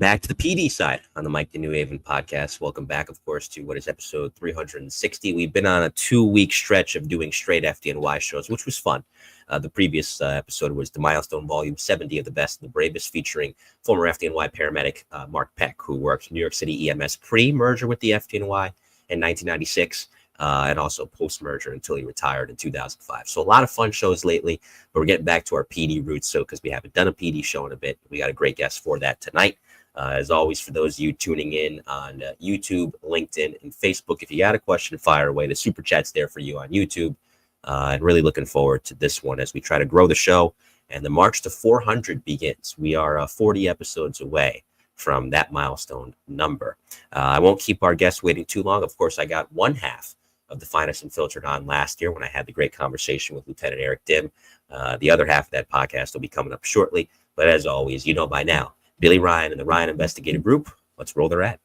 back to the PD side on the Mike the New Haven podcast. Welcome back, of course, to what is episode 360. We've been on a 2-week stretch of doing straight FDNY shows, which was fun. The previous episode was the Milestone Volume 70 of the Best and the Bravest, featuring former FDNY paramedic Mark Peck, who worked in New York City EMS pre-merger with the FDNY in 1996. And also post-merger until he retired in 2005. So a lot of fun shows lately, but we're getting back to our PD roots. So because we haven't done a PD show in a bit, we got a great guest for that tonight. As always, for those of you tuning in on YouTube, LinkedIn, and Facebook, if you got a question, fire away. The super chat's there for you on YouTube. And really looking forward to this one as we try to grow the show. And the march to 400 begins. We are 40 episodes away from that milestone number. I won't keep our guests waiting too long. Of course, I got one half of the Finest Unfiltered on last year when I had the great conversation with Lieutenant Eric Dim. The other half of that podcast will be coming up shortly. But as always, you know by now, Billy Ryan and the Ryan Investigative Group. Let's roll the ad.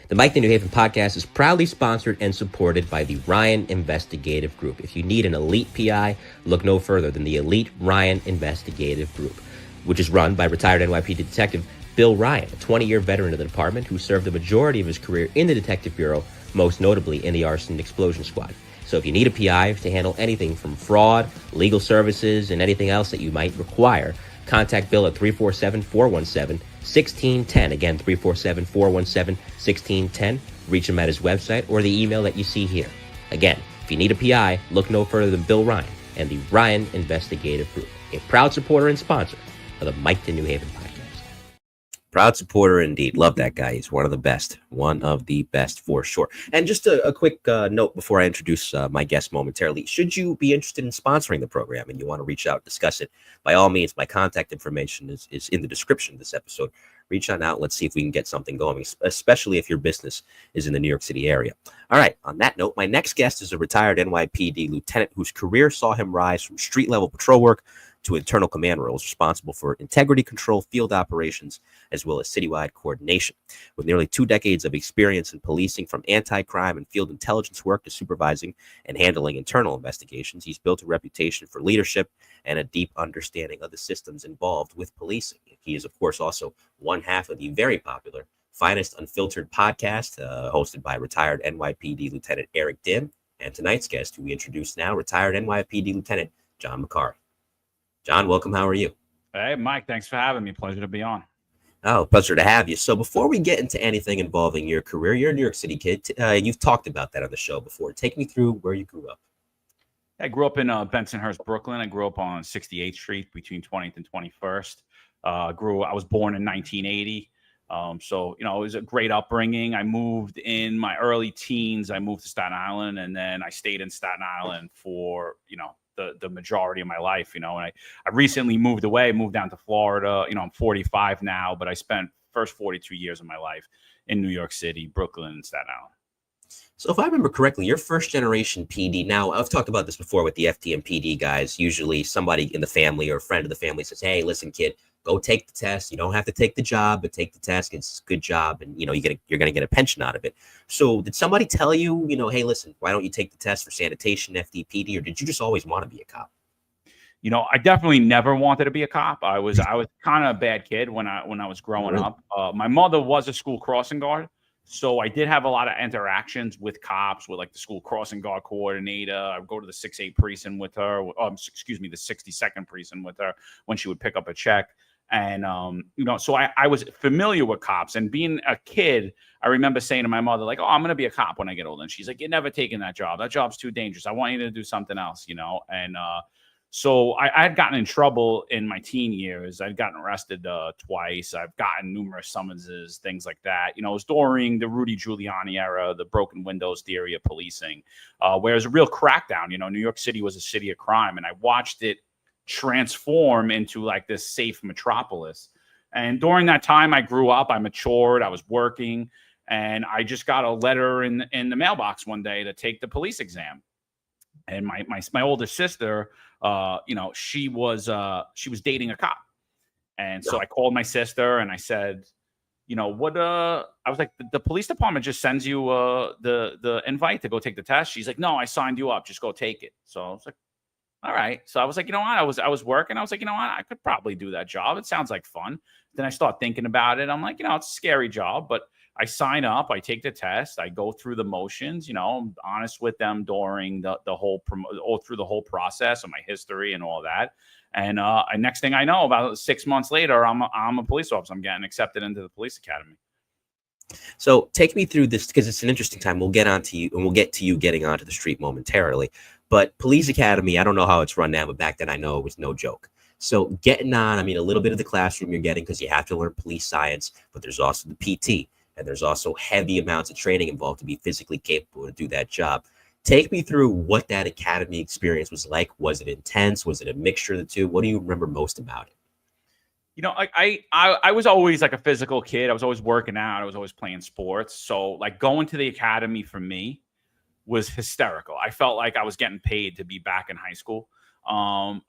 The Mike the New Haven podcast is proudly sponsored and supported by the Ryan Investigative Group. If you need an elite PI, look no further than the elite Ryan Investigative Group, which is run by retired NYPD Detective Bill Ryan, a 20-year veteran of the department who served the majority of his career in the Detective Bureau, most notably in the Arson and Explosion Squad. So if you need a PI to handle anything from fraud, legal services, and anything else that you might require, contact Bill at 347-417-1610. Again, 347-417-1610. Reach him at his website or the email that you see here. Again, if you need a PI, look no further than Bill Ryan and the Ryan Investigative Group, a proud supporter and sponsor of the Mike the New Haven podcast. Proud supporter indeed. Love that guy. He's one of the best for sure. And just a quick note before I introduce my guest momentarily. Should you be interested in sponsoring the program and you want to reach out, discuss it, by all means, my contact information is in the description of this episode. Reach on out. Let's see if we can get something going, especially if your business is in the New York City area. All right. On that note, my next guest is a retired NYPD lieutenant whose career saw him rise from street-level patrol work to internal command roles responsible for integrity control, field operations, as well as citywide coordination. With nearly 2 decades of experience in policing, from anti-crime and field intelligence work to supervising and handling internal investigations, he's built a reputation for leadership and a deep understanding of the systems involved with policing. He is, of course, also one half of the very popular Finest Unfiltered podcast, hosted by retired NYPD Lieutenant Eric Dim, and tonight's guest, who we introduce now, retired NYPD Lieutenant John Macari. John, welcome. How are you? Hey, Mike. Thanks for having me. Pleasure to be on. Oh, pleasure to have you. So before we get into anything involving your career, you're a New York City kid. You've talked about that on the show before. Take me through where you grew up. I grew up in Bensonhurst, Brooklyn. I grew up on 68th Street between 20th and 21st. I was born in 1980. So, it was a great upbringing. I moved in my early teens. I moved to Staten Island, and then I stayed in Staten Island for, the majority of my life, and I recently moved down to Florida. I'm 45 now, but I spent first 42 years of my life in New York City, Brooklyn, and Staten Island. So if I remember correctly, you're first generation PD. Now, I've talked about this before with the FDM PD guys. Usually somebody in the family or a friend of the family says, hey, listen, kid, go take the test. You don't have to take the job, but take the test. It's a good job. And, you're going to get a pension out of it. So did somebody tell you, hey, listen, why don't you take the test for sanitation, FDPD, or did you just always want to be a cop? I definitely never wanted to be a cop. I was kind of a bad kid when I was growing up. My mother was a school crossing guard. So I did have a lot of interactions with cops, with like the school crossing guard coordinator. I would go to the 6-8 precinct with her, the 62nd precinct with her when she would pick up a check. And, so I was familiar with cops. And being a kid, I remember saying to my mother, like, oh, I'm going to be a cop when I get older. And she's like, you're never taking that job. That job's too dangerous. I want you to do something else, And so I had gotten in trouble in my teen years. I'd gotten arrested twice. I've gotten numerous summonses, things like that. It was during the Rudy Giuliani era, the broken windows theory of policing, where it was a real crackdown. New York City was a city of crime, and I watched it transform into like this safe metropolis. And during that time, I grew up, I matured, I was working, and I just got a letter in the mailbox one day to take the police exam. And my older sister, she was dating a cop. And so I called my sister and I said, I was like, the police department just sends you the invite to go take the test. She's like, no, I signed you up. Just go take it. So I was like, all right. So I was like, you know what? I was working. I was like, you know what? I could probably do that job. It sounds like fun. Then I start thinking about it. I'm like, you know, it's a scary job, but I sign up, I take the test, I go through the motions, you know, I'm honest with them during the whole through the whole process of my history and all that. And next thing I know, about 6 months later, I'm a police officer. I'm getting accepted into the police academy. So take me through this because it's an interesting time. We'll get on to you and we'll get to you getting onto the street momentarily. But Police Academy, I don't know how it's run now, but back then I know it was no joke. So getting on, I mean, a little bit of the classroom you're getting because you have to learn police science, but there's also the PT and there's also heavy amounts of training involved to be physically capable to do that job. Take me through what that academy experience was like. Was it intense? Was it a mixture of the two? What do you remember most about it? You know, I was always like a physical kid. I was always working out. I was always playing sports. So like going to the academy for me was hysterical. I felt like I was getting paid to be back in high school.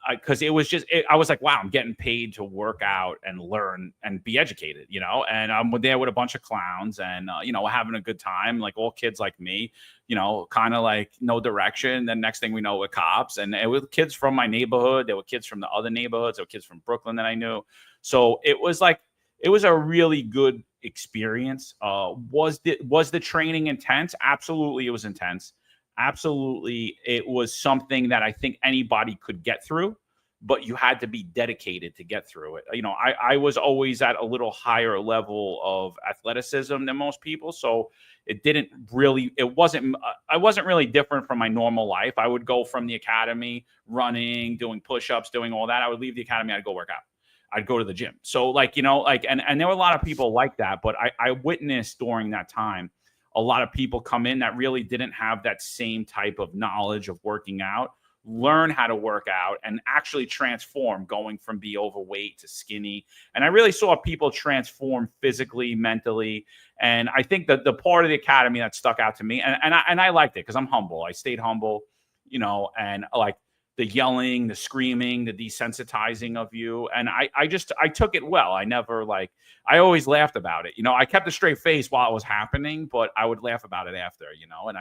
Because it was just, I was like, wow, I'm getting paid to work out and learn and be educated, you know. And I'm there with a bunch of clowns and you know, having a good time, like all kids like me, you know, kind of like no direction. Then next thing we know, we're cops, and it was kids from my neighborhood. There were kids from the other neighborhoods. There were kids from Brooklyn that I knew. So it was like it was a really good experience. Was the training intense? Absolutely, it was intense. Absolutely, it was something that I think anybody could get through, but you had to be dedicated to get through it. You know, I was always at a little higher level of athleticism than most people, so it didn't really, it wasn't, I wasn't really different from my normal life. I would go from the academy, running, doing push-ups, doing all that. I would leave the academy, I'd go work out. I'd go to the gym. So like, you know, like, and there were a lot of people like that, but I witnessed during that time a lot of people come in that really didn't have that same type of knowledge of working out, learn how to work out, and actually transform, going from be overweight to skinny. And I really saw people transform physically, mentally. And I think that the part of the academy that stuck out to me, and I liked it because I'm humble. I stayed humble, you know, and like the yelling, the screaming, the desensitizing of you. And I took it well. I never like, I always laughed about it. You know, I kept a straight face while it was happening, but I would laugh about it after, you know, and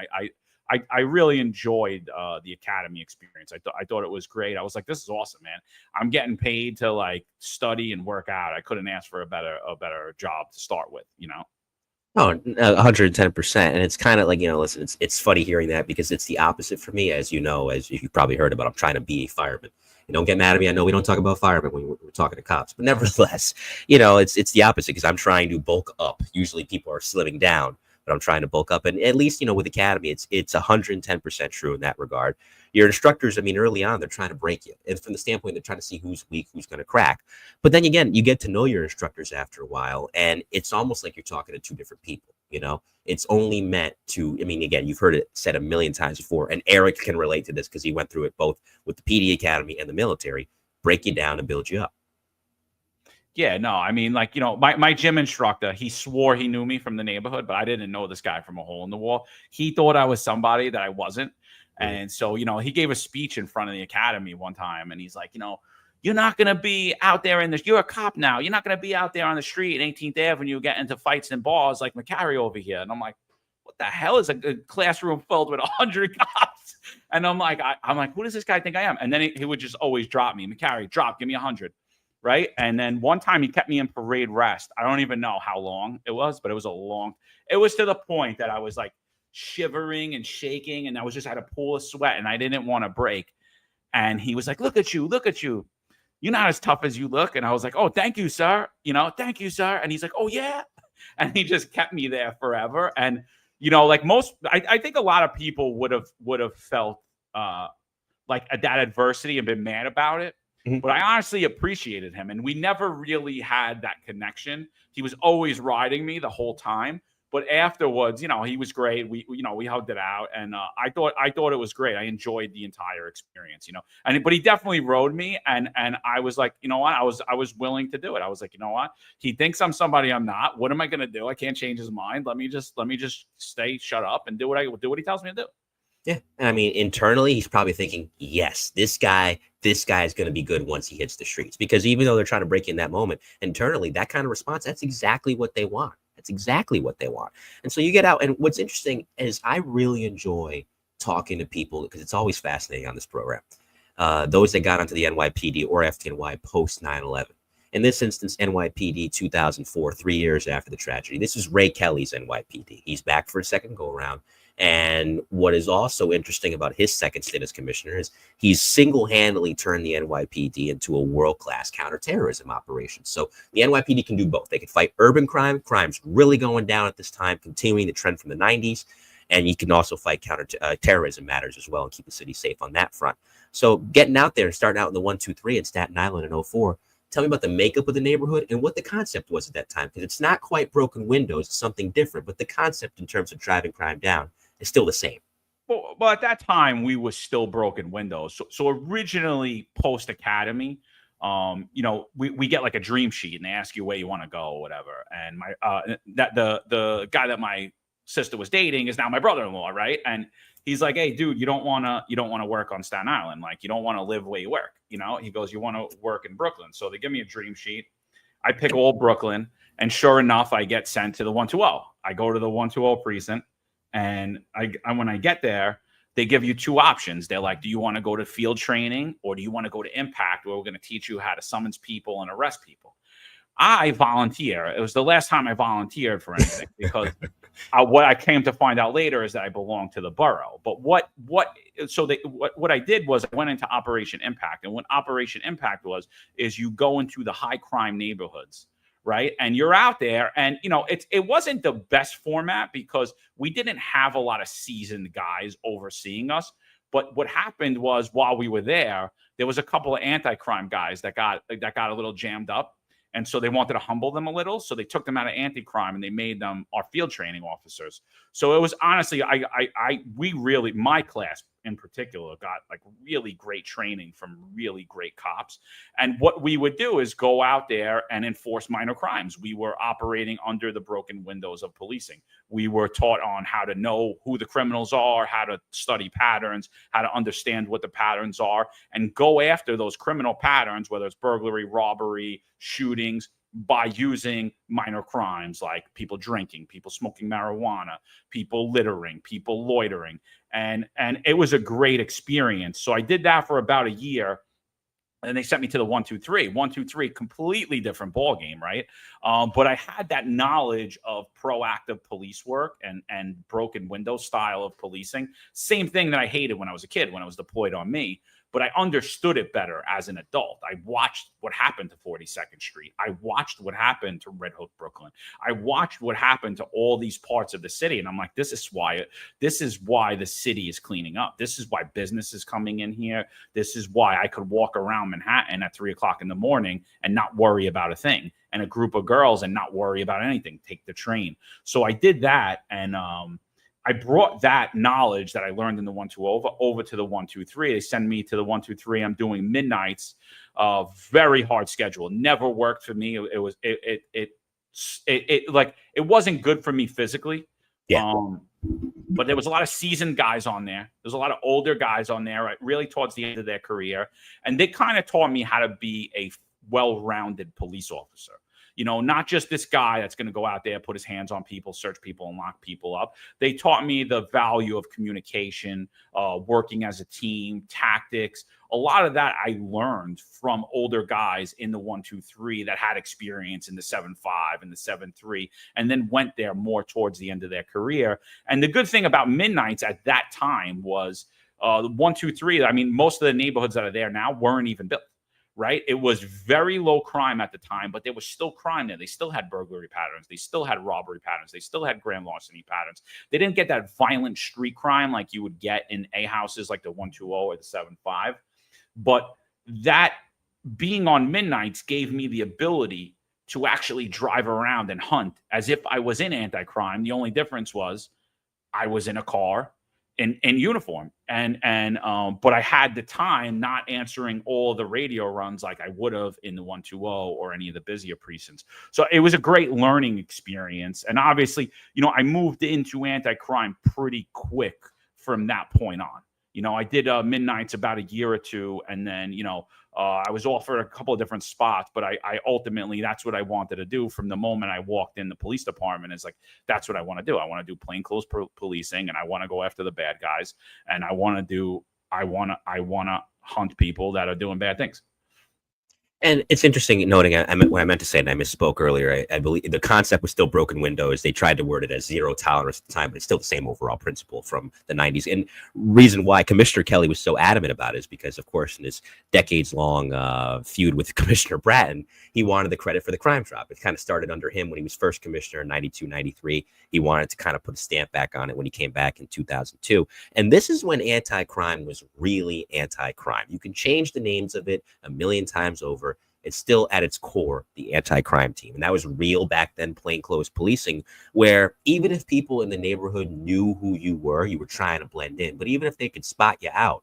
I really enjoyed the academy experience. I thought it was great. I was like, this is awesome, man. I'm getting paid to like study and work out. I couldn't ask for a better job to start with, you know? Oh, 110%. And it's kind of like, you know, listen, it's funny hearing that because it's the opposite for me, as you know, as you probably heard about. I'm trying to be a fireman. You don't get mad at me. I know we don't talk about firemen when we're talking to cops, but nevertheless, you know, it's the opposite because I'm trying to bulk up. Usually people are slimming down, but I'm trying to bulk up. And at least, you know, with Academy, it's 110% true in that regard. Your instructors, I mean, early on, they're trying to break you. And from the standpoint, they're trying to see who's weak, who's going to crack. But then again, you get to know your instructors after a while, and it's almost like you're talking to two different people, you know? It's only meant to, I mean, again, you've heard it said a million times before, and Eric can relate to this because he went through it both with the PD Academy and the military, break you down and build you up. Yeah, no, I mean, like, you know, my gym instructor, he swore he knew me from the neighborhood, but I didn't know this guy from a hole in the wall. He thought I was somebody that I wasn't. And so, you know, he gave a speech in front of the academy one time, and he's like, you know, you're not going to be out there you're a cop now. You're not going to be out there on the street in 18th Avenue getting into fights and bars like Macari over here. And I'm like, what the hell is a classroom filled with 100 cops? And I'm like, who does this guy think I am? And then he would just always drop me. Macari, give me 100. Right. And then one time he kept me in parade rest. I don't even know how long it was, but it was it was to the point that I was like shivering and shaking, and I was just had a pool of sweat, and I didn't want to break. And he was like, look at you. You're not as tough as you look. And I was like, oh, thank you, sir. You know, thank you, sir. And he's like, oh, yeah. And he just kept me there forever. And, you know, like I think a lot of people would have felt like that adversity and been mad about it. But I honestly appreciated him, and we never really had that connection. He was always riding me the whole time, but afterwards, you know, he was great. We hugged it out, and I thought it was great. I enjoyed the entire experience, you know. But he definitely rode me, and I was like, you know what, I was willing to do it. I was like, you know what, he thinks I'm somebody I'm not. What am I gonna do? I can't change his mind. Let me just stay shut up and do what he tells me to do. Yeah. And I mean, internally, he's probably thinking, yes, this guy is going to be good once he hits the streets. Because even though they're trying to break you in that moment, internally, that kind of response, that's exactly what they want. That's exactly what they want. And so you get out. And what's interesting is I really enjoy talking to people because it's always fascinating on this program. those that got onto the NYPD or FDNY post 9/11. In this instance, NYPD 2004, 3 years after the tragedy. This is Ray Kelly's NYPD. He's back for a second go around. And what is also interesting about his second stint as commissioner is he's single-handedly turned the NYPD into a world-class counterterrorism operation. So the NYPD can do both. They can fight urban crime. Crime's really going down at this time, continuing the trend from the 90s. And you can also fight counter-terrorism matters as well and keep the city safe on that front. So getting out there and starting out in the 123 in Staten Island in 04, tell me about the makeup of the neighborhood and what the concept was at that time, because it's not quite broken windows, it's something different, but the concept in terms of driving crime down is still the same. Well, at that time, we were still broken windows. So originally, post academy, we get like a dream sheet and they ask you where you want to go or whatever. And the guy that my sister was dating is now my brother-in-law, right? And he's like, hey, dude, you don't want to work on Staten Island. Like, you don't want to live where you work. He goes, you want to work in Brooklyn. So they give me a dream sheet. I pick old Brooklyn. And sure enough, I get sent to the 120. I go to the 120 precinct. And when I get there, they give you two options. They're like, do you want to go to field training or do you want to go to impact where we're going to teach you how to summons people and arrest people? I volunteer. It was the last time I volunteered for anything because what I came to find out later is that I belong to the borough. But what I did was I went into Operation Impact. And what Operation Impact is you go into the high crime neighborhoods, right? And you're out there and, it wasn't the best format because we didn't have a lot of seasoned guys overseeing us. But what happened was while we were there was a couple of anti-crime guys that got a little jammed up. And so they wanted to humble them a little. So they took them out of anti-crime and they made them our field training officers. So it was honestly, my class in particular got like really great training from really great cops. And what we would do is go out there and enforce minor crimes. We were operating under the broken windows of policing. We were taught on how to know who the criminals are, how to study patterns, how to understand what the patterns are, and go after those criminal patterns, whether it's burglary, robbery, shootings, by using minor crimes like people drinking, people smoking marijuana, people littering, people loitering. And it was a great experience. So I did that for about a year. And they sent me to the 123. 123, completely different ball game, right? But I had that knowledge of proactive police work and broken window style of policing. Same thing that I hated when I was a kid, when I was deployed on me. But I understood it better as an adult. I watched what happened to 42nd Street. I watched what happened to Red Hook, Brooklyn. I watched what happened to all these parts of the city. And I'm like, this is why the city is cleaning up. This is why business is coming in here. This is why I could walk around Manhattan at 3 o'clock in the morning and not worry about a thing. And a group of girls and not worry about anything. Take the train. So I did that. And I brought that knowledge that I learned in the 120 over to the 123. They send me to the 123. I'm doing midnights, very hard schedule. Never worked for me. It wasn't good for me physically. Yeah. But there was a lot of seasoned guys on there. There's a lot of older guys on there, right, really towards the end of their career. And they kind of taught me how to be a well-rounded police officer. Not just this guy that's going to go out there, put his hands on people, search people, and lock people up. They taught me the value of communication, working as a team, tactics. A lot of that I learned from older guys in the 123 that had experience in the 7.5 and the 7.3, and then went there more towards the end of their career. And the good thing about midnights at that time was the 123. I mean, most of the neighborhoods that are there now weren't even built. Right. It was very low crime at the time, but there was still crime there. They still had burglary patterns. They still had robbery patterns. They still had grand larceny patterns. They didn't get that violent street crime like you would get in A houses like the 120 or the 7.5. But that being on midnights gave me the ability to actually drive around and hunt as if I was in anti-crime. The only difference was I was in a car in uniform. But I had the time not answering all the radio runs like I would have in the 120 or any of the busier precincts. So it was a great learning experience. And obviously, I moved into anti-crime pretty quick from that point on. I did midnights about a year or two, and then, I was offered a couple of different spots, but I ultimately, that's what I wanted to do from the moment I walked in the police department. Is like, that's what I want to do. I want to do plainclothes policing, and I want to go after the bad guys, and I want to hunt people that are doing bad things. And it's interesting noting, what I meant to say, and I misspoke earlier. I believe the concept was still broken windows. They tried to word it as zero tolerance at the time, but it's still the same overall principle from the 90s. And reason why Commissioner Kelly was so adamant about it is because, of course, in his decades-long feud with Commissioner Bratton, he wanted the credit for the crime drop. It kind of started under him when he was first commissioner in 92, 93. He wanted to kind of put a stamp back on it when he came back in 2002. And this is when anti-crime was really anti-crime. You can change the names of it a million times over. It's still at its core the anti-crime team. And that was real back then, plainclothes policing, where even if people in the neighborhood knew who you were trying to blend in. But even if they could spot you out,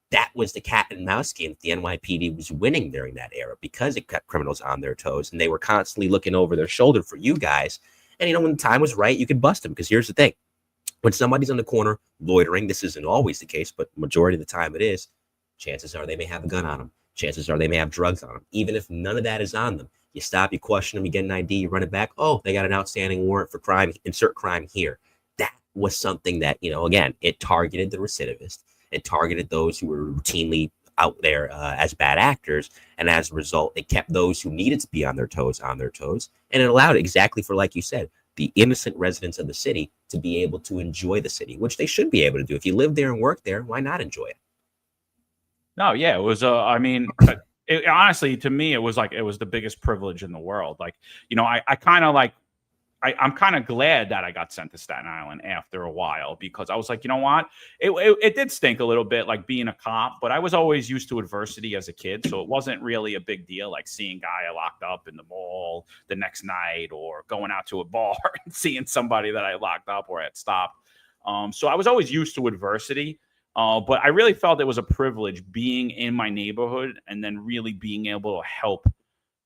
that was the cat and mouse game that the NYPD was winning during that era, because it kept criminals on their toes and they were constantly looking over their shoulder for you guys. And, when the time was right, you could bust them. Because here's the thing. When somebody's on the corner loitering, this isn't always the case, but majority of the time it is, chances are they may have a gun on them. Chances are they may have drugs on them. Even if none of that is on them, you stop, you question them, you get an ID, you run it back. Oh, they got an outstanding warrant for crime. Insert crime here. That was something that, again, it targeted the recidivist. It targeted those who were routinely out there as bad actors. And as a result, it kept those who needed to be on their toes. And it allowed exactly for, like you said, the innocent residents of the city to be able to enjoy the city, which they should be able to do. If you live there and work there, why not enjoy it? No, yeah, it was. Honestly, to me, it was the biggest privilege in the world. I'm kind of glad that I got sent to Staten Island after a while, because I was like, you know what? It did stink a little bit, like being a cop, but I was always used to adversity as a kid. So it wasn't really a big deal, like seeing a guy locked up in the mall the next night, or going out to a bar and seeing somebody that I locked up or had stopped. So I was always used to adversity. But I really felt it was a privilege being in my neighborhood and then really being able to help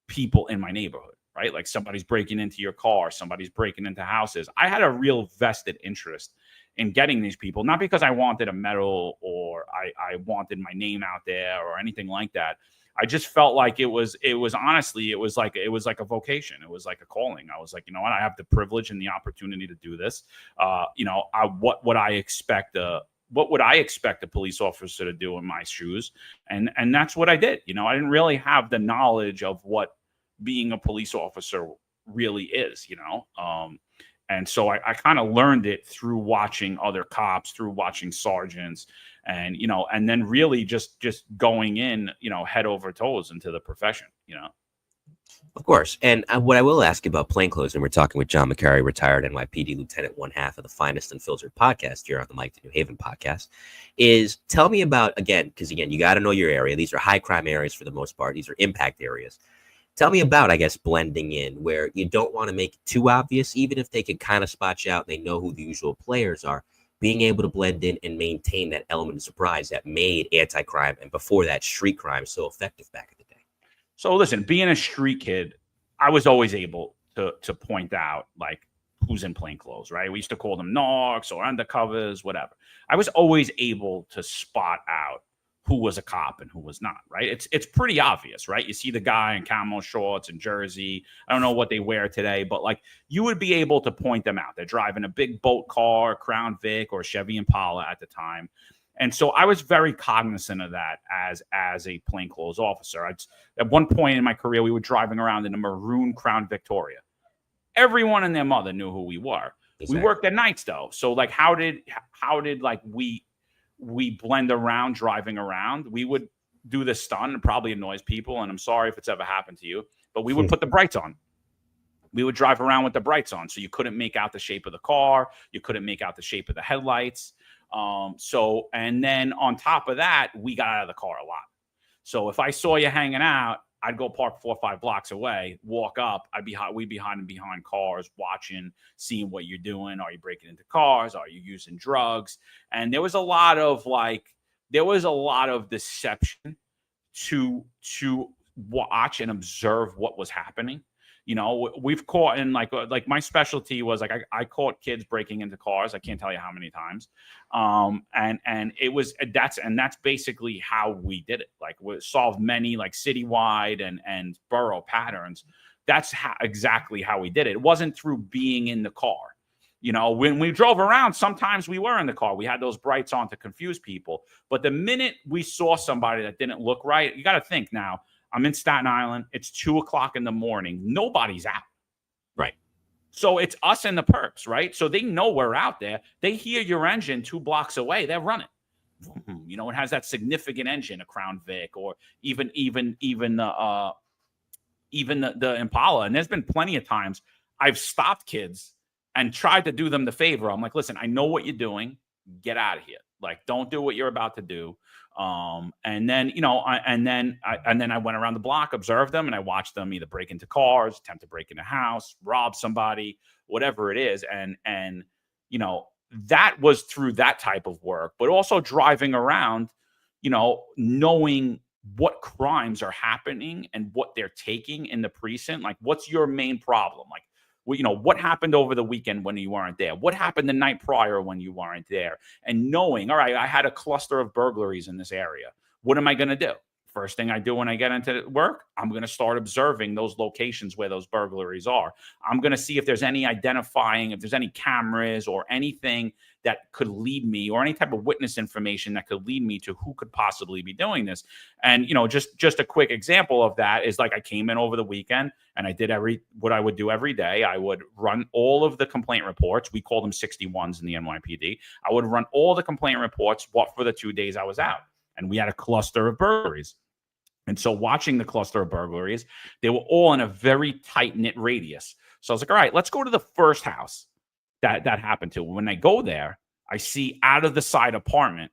people in my neighborhood, right? Like somebody's breaking into your car, somebody's breaking into houses. I had a real vested interest in getting these people, not because I wanted a medal or I wanted my name out there or anything like that. I just felt like it was honestly, it was like a vocation. It was like a calling. I was like, you know what? I have the privilege and the opportunity to do this. What would I expect a police officer to do in my shoes? And that's what I did. I didn't really have the knowledge of what being a police officer really is, and so I kind of learned it through watching other cops, through watching sergeants, and then really just going in, head over toes into the profession. Of course. And what I will ask you about plainclothes, and we're talking with John Macari, retired NYPD Lieutenant, one half of the Finest Unfiltered podcast here on the Mike to New Haven podcast, is tell me about, because you got to know your area. These are high crime areas for the most part. These are impact areas. Tell me about, blending in, where you don't want to make it too obvious, even if they can kind of spot you out and they know who the usual players are, being able to blend in and maintain that element of surprise that made anti-crime and before that street crime so effective back in the day. So listen, being a street kid, I was always able to point out like who's in plain clothes, right? We used to call them narcs or undercovers, whatever. I was always able to spot out who was a cop and who was not, right? It's pretty obvious, right? You see the guy in camo shorts and jersey. I don't know what they wear today, but like you would be able to point them out. They're driving a big boat car, Crown Vic or Chevy Impala at the time. And so I was very cognizant of that as a plainclothes officer. At one point in my career, we were driving around in a maroon Crown Victoria. Everyone and their mother knew who we were. Exactly. We worked at nights though. So like how did like we blend around driving around? We would do this stunt and probably annoys people. And I'm sorry if it's ever happened to you, but we would put the brights on. We would drive around with the brights on. So you couldn't make out the shape of the car. You couldn't make out the shape of the headlights. And then on top of that, we got out of the car a lot. So if I saw you hanging out, I'd go park 4 or 5 blocks away, walk up. We'd be hiding behind cars, watching, seeing what you're doing. Are you breaking into cars? Are you using drugs? And there was a lot of deception to watch and observe what was happening. We've caught in like my specialty was like I caught kids breaking into cars. I can't tell you how many times. That's basically how we did it. Like we solved many like citywide and borough patterns. That's exactly how we did it. It wasn't through being in the car. You know, when we drove around, sometimes we were in the car. We had those brights on to confuse people. But the minute we saw somebody that didn't look right, you got to think now, I'm in Staten Island. It's 2:00 in the morning. Nobody's out. Right. So it's us and the perps, right? So they know we're out there. They hear your engine 2 blocks away. They're running. You know, it has that significant engine, a Crown Vic, or even the Impala. And there's been plenty of times I've stopped kids and tried to do them the favor. I'm like, listen, I know what you're doing. Get out of here. Like, don't do what you're about to do. And then, you know, and then I went around the block, observed them, and I watched them either break into cars, attempt to break into a house, rob somebody, whatever it is. And, you know, that was through that type of work, but also driving around, you know, knowing what crimes are happening and what they're taking in the precinct. Like, what's your main problem? Like, well, you know, what happened over the weekend when you weren't there? What happened the night prior when you weren't there? And knowing, all right, I had a cluster of burglaries in this area. What am I going to do? First thing I do when I get into work, I'm going to start observing those locations where those burglaries are. I'm going to see if there's any identifying, if there's any cameras or anything that could lead me, or any type of witness information that could lead me to who could possibly be doing this. And, you know, just a quick example of that is, like, I came in over the weekend and I did what I would do every day. I would run all of the complaint reports. We call them 61s in the NYPD. I would run all the complaint reports for the 2 days I was out. And we had a cluster of burglaries. And so watching the cluster of burglaries, they were all in a very tight-knit radius. So I was like, all right, let's go to the first house that happened to. When I go there, I see out of the side apartment,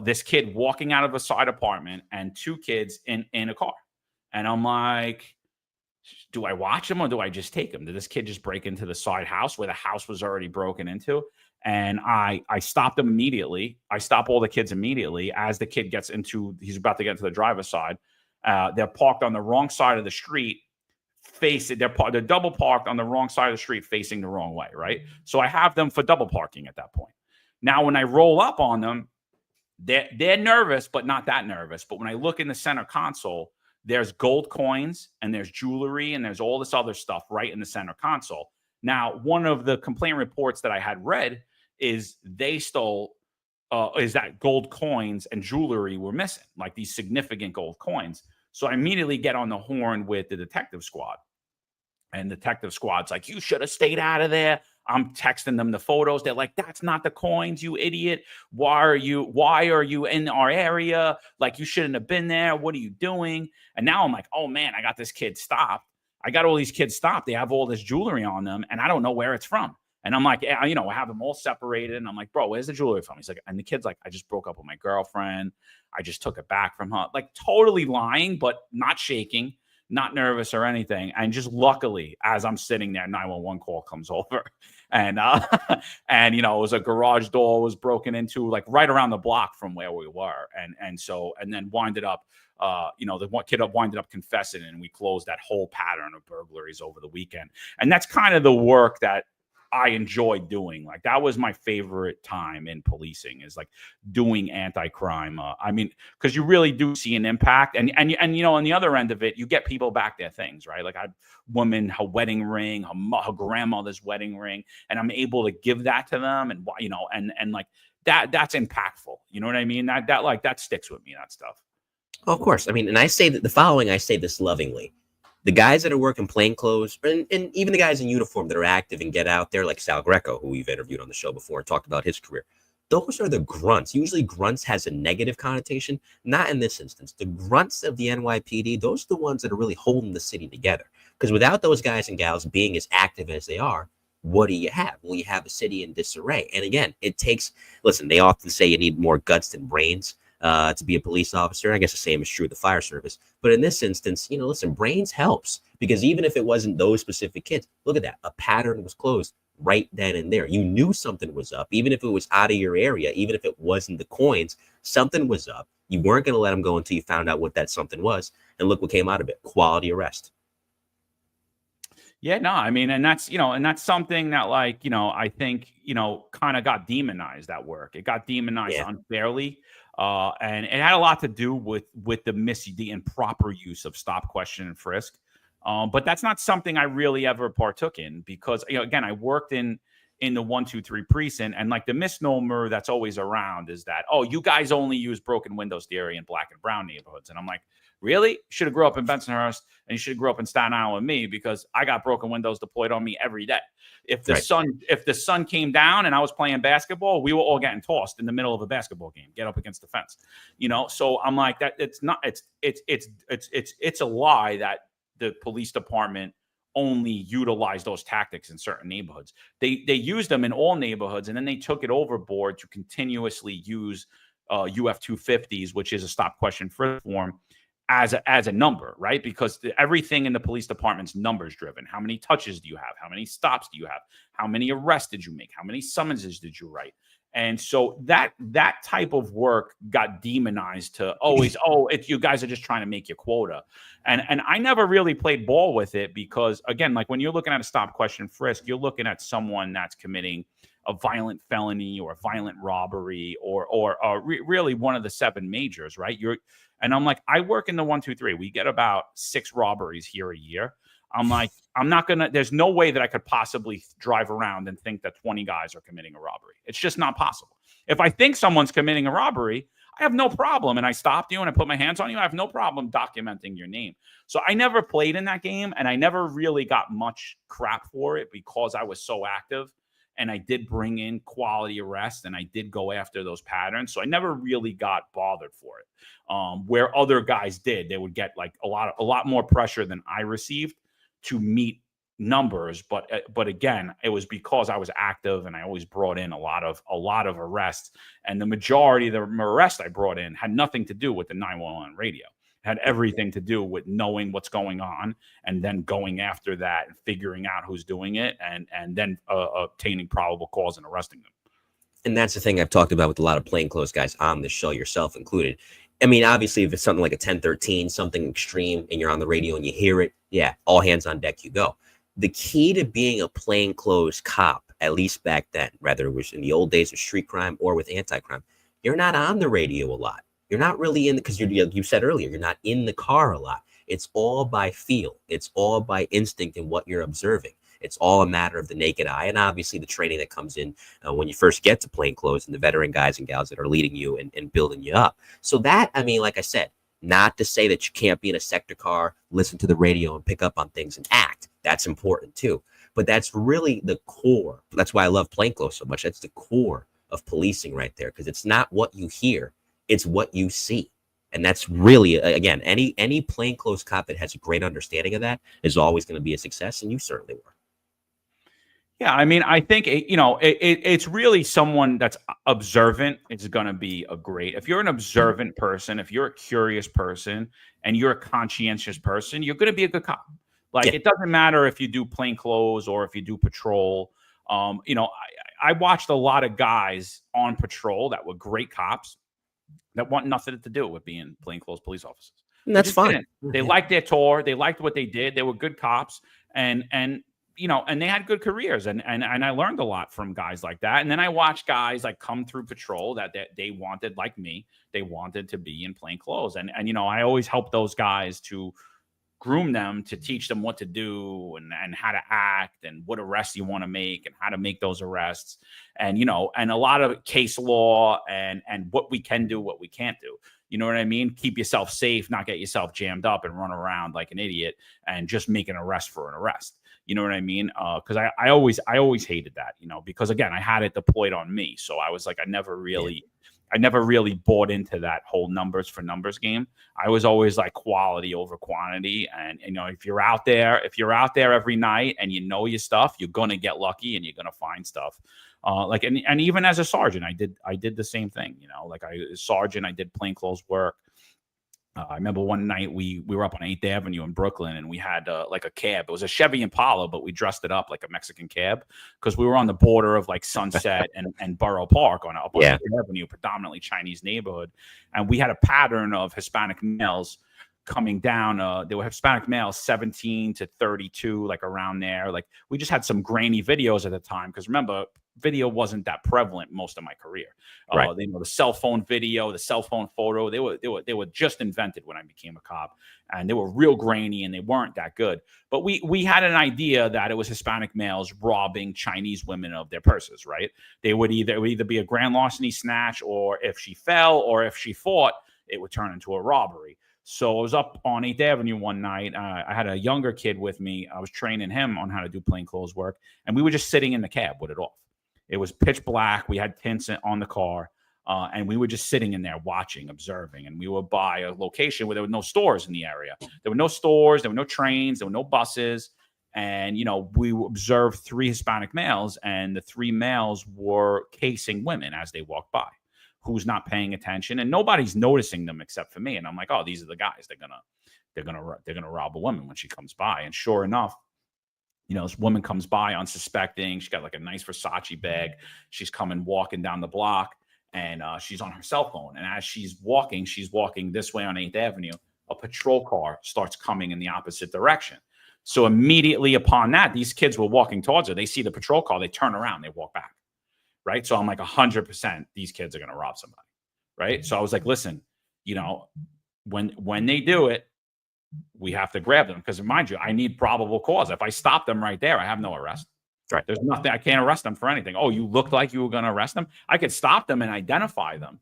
this kid walking out of a side apartment and 2 kids in a car. And I'm like, do I watch him or do I just take him? Did this kid just break into the side house where the house was already broken into? And I stopped him immediately. I stop all the kids immediately as the kid he's about to get into the driver's side. They're parked on the wrong side of the street. They're double parked on the wrong side of the street, facing the wrong way, right? So I have them for double parking at that point. Now, when I roll up on them, they're nervous, but not that nervous. But when I look in the center console, there's gold coins and there's jewelry and there's all this other stuff right in the center console. Now, one of the complaint reports that I had read is they stole, is that gold coins and jewelry were missing, like these significant gold coins. So I immediately get on the horn with the detective squad. And the detective squad's like, you should have stayed out of there. I'm texting them the photos. They're like, that's not the coins, you idiot. Why are you in our area? Like, you shouldn't have been there. What are you doing? And now I'm like, oh man, I got this kid stopped. I got all these kids stopped. They have all this jewelry on them and I don't know where it's from. And I'm like, yeah, you know, I have them all separated. And I'm like, bro, where's the jewelry from? He's like, and the kid's like, I just broke up with my girlfriend. I just took it back from her. Like, totally lying, but not shaking, not nervous or anything. And just luckily, as I'm sitting there, 911 call comes over. And, and, you know, it was a garage door was broken into, like, right around the block from where we were. And then winded up, you know, the one kid winded up confessing, and we closed that whole pattern of burglaries over the weekend. And that's kind of the work that I enjoyed doing. Like, that was my favorite time in policing, is like doing anti-crime. I mean, because you really do see an impact, and you know, on the other end of it, you get people back their things, right? Like, I had woman, her wedding ring, her grandmother's wedding ring, and I'm able to give that to them, and you know, and like that's impactful. You know what I mean? That sticks with me. That stuff. Oh, of course. I mean, and I say that I say this lovingly. The guys that are working plain clothes, and even the guys in uniform that are active and get out there, like Sal Greco, who we've interviewed on the show before and talked about his career, those are the grunts. Usually grunts has a negative connotation. Not in this instance. The grunts of the NYPD, those are the ones that are really holding the city together. Because without those guys and gals being as active as they are, what do you have? Well, you have a city in disarray. And again, it takes, listen, they often say you need more guts than brains to be a police officer. I guess the same is true of the fire service. But in this instance, you know, listen, brains helps, because even if it wasn't those specific kids, look at that. A pattern was closed right then and there. You knew something was up, even if it was out of your area, even if it wasn't the coins, something was up. You weren't going to let them go until you found out what that something was. And look what came out of it. Quality arrest. Yeah, no, I mean, and that's, you know, and that's something that, like, you know, I think, you know, kind of got demonized at work. It got demonized unfairly. And it had a lot to do with the improper use of stop, question, and frisk. But that's not something I really ever partook in, because, you know, again, I worked in in the 123 precinct. And like the misnomer that's always around is that, oh, you guys only use broken windows theory in black and brown neighborhoods. And I'm like, really? You should have grew up in Bensonhurst, and you should have grew up in Staten Island with me, because I got broken windows deployed on me every day. If the sun came down and I was playing basketball, we were all getting tossed in the middle of a basketball game, get up against the fence, So I'm like, that it's a lie that the police department only utilize those tactics in certain neighborhoods. They use them in all neighborhoods, and then they took it overboard to continuously use UF 250s, which is a stop question frisk form, as a number, right? Because everything in the police department's numbers driven. How many touches do you have? How many stops do you have? How many arrests did you make? How many summonses did you write? And so that type of work got demonized to always, you guys are just trying to make your quota. And I never really played ball with it, because again, like when you're looking at a stop question frisk, you're looking at someone that's committing a violent felony or a violent robbery or really one of the 7 majors, right? And I'm like, I work in the 123. We get about 6 robberies here a year. I'm like, there's no way that I could possibly drive around and think that 20 guys are committing a robbery. It's just not possible. If I think someone's committing a robbery, I have no problem. And I stopped you and I put my hands on you. I have no problem documenting your name. So I never played in that game, and I never really got much crap for it, because I was so active. And I did bring in quality arrests, and I did go after those patterns. So I never really got bothered for it. Where other guys did, they would get like a lot more pressure than I received to meet numbers. But again, it was because I was active, and I always brought in a lot of arrests. And the majority of the arrests I brought in had nothing to do with the 911 radio. Had everything to do with knowing what's going on, and then going after that and figuring out who's doing it, and then obtaining probable cause and arresting them. And that's the thing I've talked about with a lot of plainclothes guys on this show, yourself included. I mean, obviously, if it's something like a 1013, something extreme, and you're on the radio and you hear it, yeah, all hands on deck you go. The key to being a plainclothes cop, at least back then, whether it was in the old days of street crime or with anti-crime, you're not on the radio a lot. You're not really because you said earlier, you're not in the car a lot. It's all by feel. It's all by instinct and what you're observing. It's all a matter of the naked eye, and obviously the training that comes in when you first get to plainclothes, and the veteran guys and gals that are leading you and building you up. So that, I mean, like I said, not to say that you can't be in a sector car, listen to the radio and pick up on things and act. That's important too. But that's really the core. That's why I love plainclothes so much. That's the core of policing right there, because it's not what you hear. It's what you see. And that's really, again, any plainclothes cop that has a great understanding of that is always going to be a success. And you certainly were. Yeah, I mean, I think, it's really someone that's observant. It's going to be if you're an observant person, if you're a curious person, and you're a conscientious person, you're going to be a good cop. Like, It doesn't matter if you do plainclothes or if you do patrol. I watched a lot of guys on patrol that were great cops that want nothing to do with being plainclothes police officers. And that's fine. They liked their tour. They liked what they did. They were good cops, and they had good careers. And I learned a lot from guys like that. And then I watched guys like come through patrol that they wanted, like me, they wanted to be in plainclothes. And I always help those guys to groom them, to teach them what to do and how to act and what arrests you want to make and how to make those arrests. And, and a lot of case law and what we can do, what we can't do. You know what I mean? Keep yourself safe, not get yourself jammed up and run around like an idiot and just make an arrest for an arrest. You know what I mean? Because I always hated that, because again, I had it deployed on me. So I was like, I never really bought into that whole numbers for numbers game. I was always like quality over quantity. And, if you're out there every night and you know your stuff, you're going to get lucky and you're going to find stuff. And even as a sergeant, I did the same thing, I did plainclothes work. I remember one night we were up on 8th Avenue in Brooklyn, and we had like a cab. It was a Chevy Impala, but we dressed it up like a Mexican cab because we were on the border of like Sunset and Borough Park up on 8th Avenue, predominantly Chinese neighborhood. And we had a pattern of Hispanic males coming down. They were Hispanic males, 17 to 32, like around there. Like we just had some grainy videos at the time because remember, video wasn't that prevalent most of my career. Right. The cell phone video, the cell phone photo, they were just invented when I became a cop, and they were real grainy and they weren't that good. But we had an idea that it was Hispanic males robbing Chinese women of their purses, right? It would either be a grand larceny snatch, or if she fell or if she fought, it would turn into a robbery. So I was up on 8th Avenue one night. I had a younger kid with me. I was training him on how to do plainclothes work, and we were just sitting in the cab with it off. It was pitch black. We had tints on the car, and we were just sitting in there watching, observing. And we were by a location where there were no stores in the area. There were no stores. There were no trains. There were no buses. And, we observed 3 Hispanic males, and the 3 males were casing women as they walked by. Who's not paying attention, and nobody's noticing them except for me. And I'm like, oh, these are the guys. They're gonna rob a woman when she comes by. And sure enough, this woman comes by unsuspecting. She got like a nice Versace bag. She's walking down the block, and she's on her cell phone. And as she's walking this way on 8th Avenue. A patrol car starts coming in the opposite direction. So immediately upon that, these kids were walking towards her. They see the patrol car. They turn around. They walk back. Right. So I'm like 100% these kids are going to rob somebody. Right. So I was like, listen, when they do it, we have to grab them because mind you, I need probable cause. If I stop them right there, I have no arrest. Right. There's nothing. I can't arrest them for anything. Oh, you looked like you were going to arrest them. I could stop them and identify them.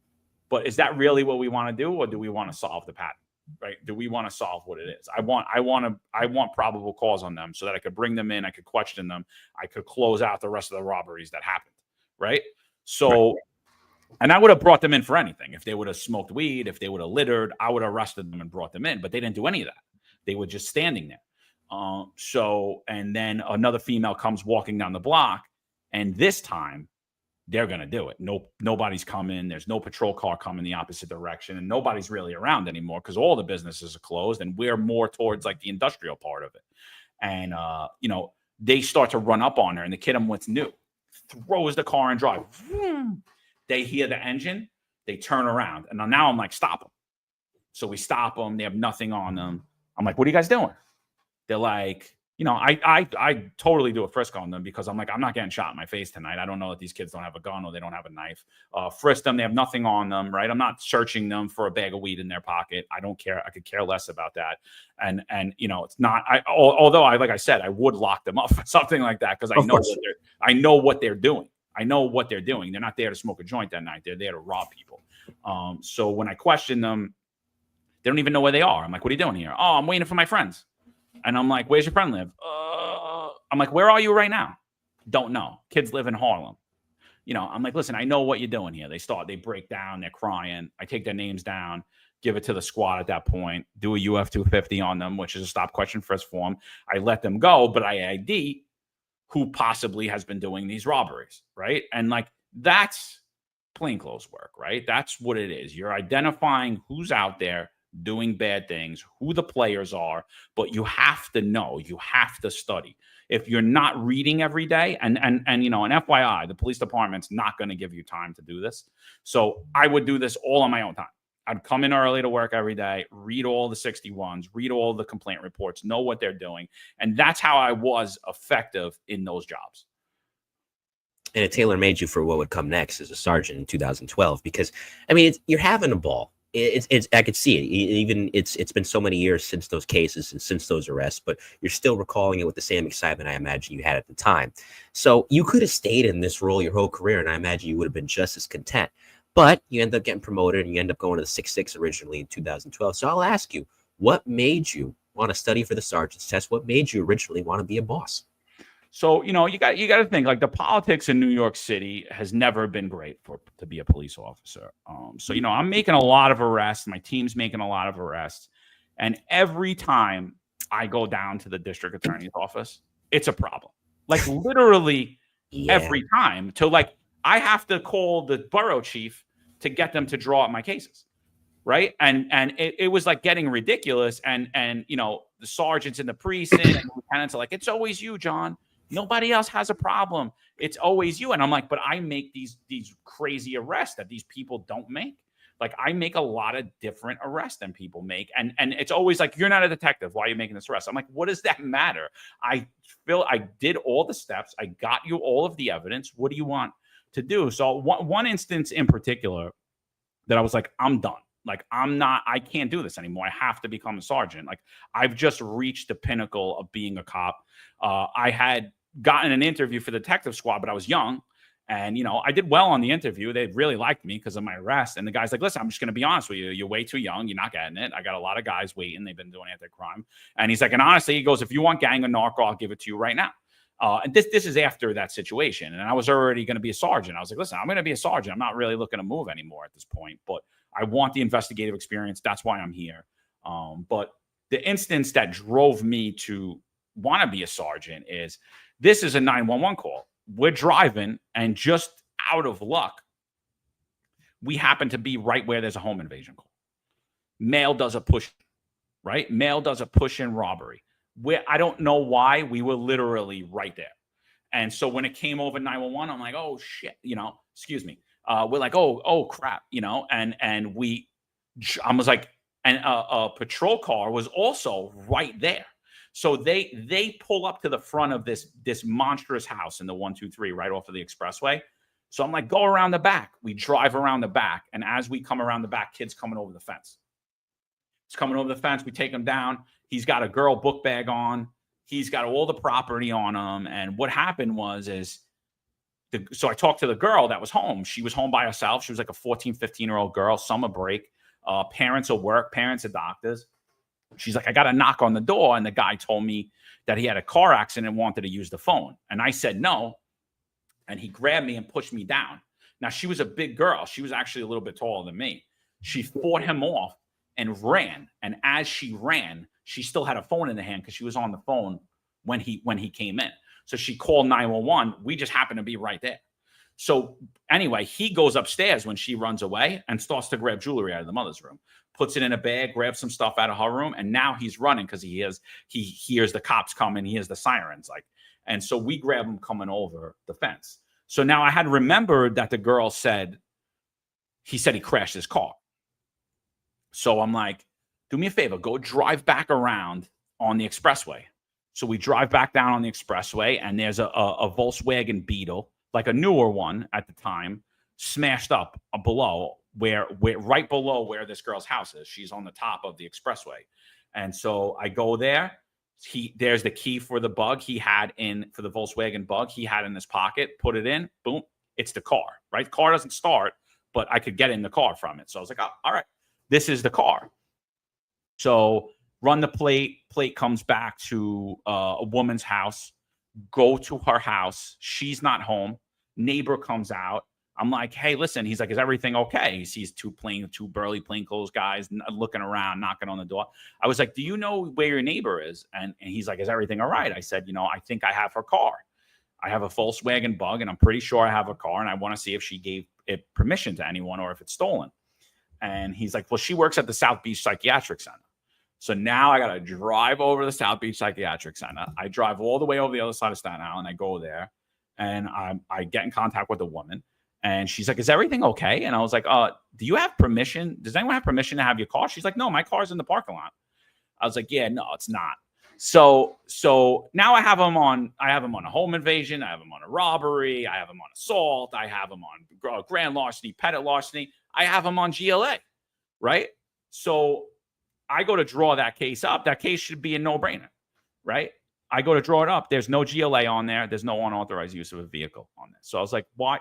But is that really what we want to do? Or do we want to solve the pattern? Right. Do we want to solve what it is? I want probable cause on them so that I could bring them in. I could question them. I could close out the rest of the robberies that happened. Right. So, and I would have brought them in for anything. If they would have smoked weed, if they would have littered, I would have arrested them and brought them in. But they didn't do any of that. They were just standing there. And then another female comes walking down the block, and this time they're going to do it. Nobody's coming. There's no patrol car coming the opposite direction, and nobody's really around anymore because all the businesses are closed, and we're more towards like the industrial part of it. And, they start to run up on her, and the kid I'm with's new. Throws the car and drive. They hear the engine. They turn around. And now I'm like, stop them. So we stop them. They have nothing on them. I'm like, what are you guys doing? They're like, I totally do a frisk on them because I'm like, I'm not getting shot in my face tonight. I don't know that these kids don't have a gun or they don't have a knife. Frisk them. They have nothing on them, right? I'm not searching them for a bag of weed in their pocket. I don't care. I could care less about that. And it's not. Although like I said, I would lock them up for something like that because I know what they're doing. I know what they're doing. They're not there to smoke a joint that night. They're there to rob people. So when I question them, they don't even know where they are. I'm like, what are you doing here? Oh, I'm waiting for my friends. And I'm like, where's your friend live? I'm like, where are you right now? Don't know. Kids live in Harlem. I'm like, listen, I know what you're doing here. They break down. They're crying. I take their names down, give it to the squad at that point, do a UF 250 on them, which is a stop question frisk form. I let them go, but I ID who possibly has been doing these robberies, right? And like, that's plainclothes work, right? That's what it is. You're identifying who's out there doing bad things, who the players are, but you have to know, you have to study. If you're not reading every day, and an FYI, the police department's not going to give you time to do this. So I would do this all on my own time. I'd come in early to work every day, read all the 61s, read all the complaint reports, know what they're doing. And that's how I was effective in those jobs. And it tailor-made you for what would come next as a sergeant in 2012, because, you're having a ball. It's I could see it. Even it's been so many years since those cases and since those arrests, but you're still recalling it with the same excitement I imagine you had at the time. So you could have stayed in this role your whole career, and I imagine you would have been just as content. But you end up getting promoted, and you end up going to the 6.6 originally in 2012. So I'll ask you, what made you want to study for the sergeant's test? What made you originally want to be a boss? So, you got to think, like, the politics in New York City has never been great to be a police officer. So, I'm making a lot of arrests. My team's making a lot of arrests. And every time I go down to the district attorney's office, it's a problem. Like, literally every time. I have to call the borough chief to get them to draw up my cases. Right. And it was like getting ridiculous. And the sergeants in the precinct and the lieutenants are like, it's always you, John. Nobody else has a problem. It's always you. And I'm like, but I make these crazy arrests that these people don't make. Like, I make a lot of different arrests than people make. And it's always like, you're not a detective. Why are you making this arrest? I'm like, what does that matter? I did all the steps. I got you all of the evidence. What do you want to do? So one instance in particular that I was like, I'm done. Like, I can't do this anymore. I have to become a sergeant. Like, I've just reached the pinnacle of being a cop. I had gotten an interview for the detective squad, but I was young. And, I did well on the interview. They really liked me because of my arrest. And the guy's like, listen, I'm just going to be honest with you. You're way too young. You're not getting it. I got a lot of guys waiting. They've been doing anti-crime. And he's like, and honestly, he goes, if you want gang or narco, I'll give it to you right now. And this is after that situation. And I was already going to be a sergeant. I was like, listen, I'm going to be a sergeant. I'm not really looking to move anymore at this point. But I want the investigative experience. That's why I'm here. But the instance that drove me to want to be a sergeant is, this is a 911 call. We're driving, and just out of luck, we happen to be right where there's a home invasion call. Male does a push, right? Male does a push-in robbery. Where I don't know why, we were literally right there. And so when it came over 911, I'm like, oh shit, excuse me. We're like, oh crap, and I was like, and a patrol car was also right there. So they pull up to the front of this monstrous house in the 123 right off of the expressway. So I'm like, go around the back. We drive around the back. And as we come around the back, kid's coming over the fence. He's coming over the fence. We take him down. He's got a girl book bag on. He's got all the property on him. And what happened so I talked to the girl that was home. She was home by herself. She was like a 14, 15-year-old girl, summer break. Parents at work, parents are doctors. She's like, I got a knock on the door. And the guy told me that he had a car accident and wanted to use the phone. And I said, no. And he grabbed me and pushed me down. Now, she was a big girl. She was actually a little bit taller than me. She fought him off and ran. And as she ran, she still had a phone in the hand because she was on the phone when he came in. So she called 911. We just happened to be right there. So anyway, he goes upstairs when she runs away and starts to grab jewelry out of the mother's room, puts it in a bag, grabs some stuff out of her room. And now he's running because he hears the cops coming. He hears the sirens. And so we grab him coming over the fence. So now I had remembered that the girl said he crashed his car. So I'm like, do me a favor, go drive back around on the expressway. So we drive back down on the expressway, and there's a Volkswagen Beetle, like a newer one at the time, smashed up below where right below where this girl's house is. She's on the top of the expressway. And so I go there. There's the key for the bug for the Volkswagen Bug he had in his pocket, put it in, boom, it's the car, right? The car doesn't start, but I could get in the car from it. So I was like, oh, all right, this is the car. So run the plate comes back to a woman's house, go to her house. She's not home. Neighbor comes out. I'm like, hey, listen. He's like, is everything okay? He sees two burly plainclothes guys looking around, knocking on the door. I was like, do you know where your neighbor is? And he's like, is everything all right? I said, I think I have her car. I have a Volkswagen Bug, and I'm pretty sure I have a car, and I want to see if she gave it permission to anyone or if it's stolen. And he's like, well, she works at the South Beach Psychiatric Center. So now I got to drive over to the South Beach Psychiatric Center. I drive all the way over the other side of Staten Island. I go there, and I get in contact with the woman. And she's like, is everything okay? And I was like, do you have permission? Does anyone have permission to have your car? She's like, no, my car's in the parking lot. I was like, yeah, no, it's not. So now I have him on a home invasion. I have him on a robbery. I have him on assault. I have him on grand larceny, petty larceny. I have him on GLA, right? So I go to draw that case up. That case should be a no-brainer, right? I go to draw it up. There's no GLA on there. There's no unauthorized use of a vehicle on there. So I was like, why?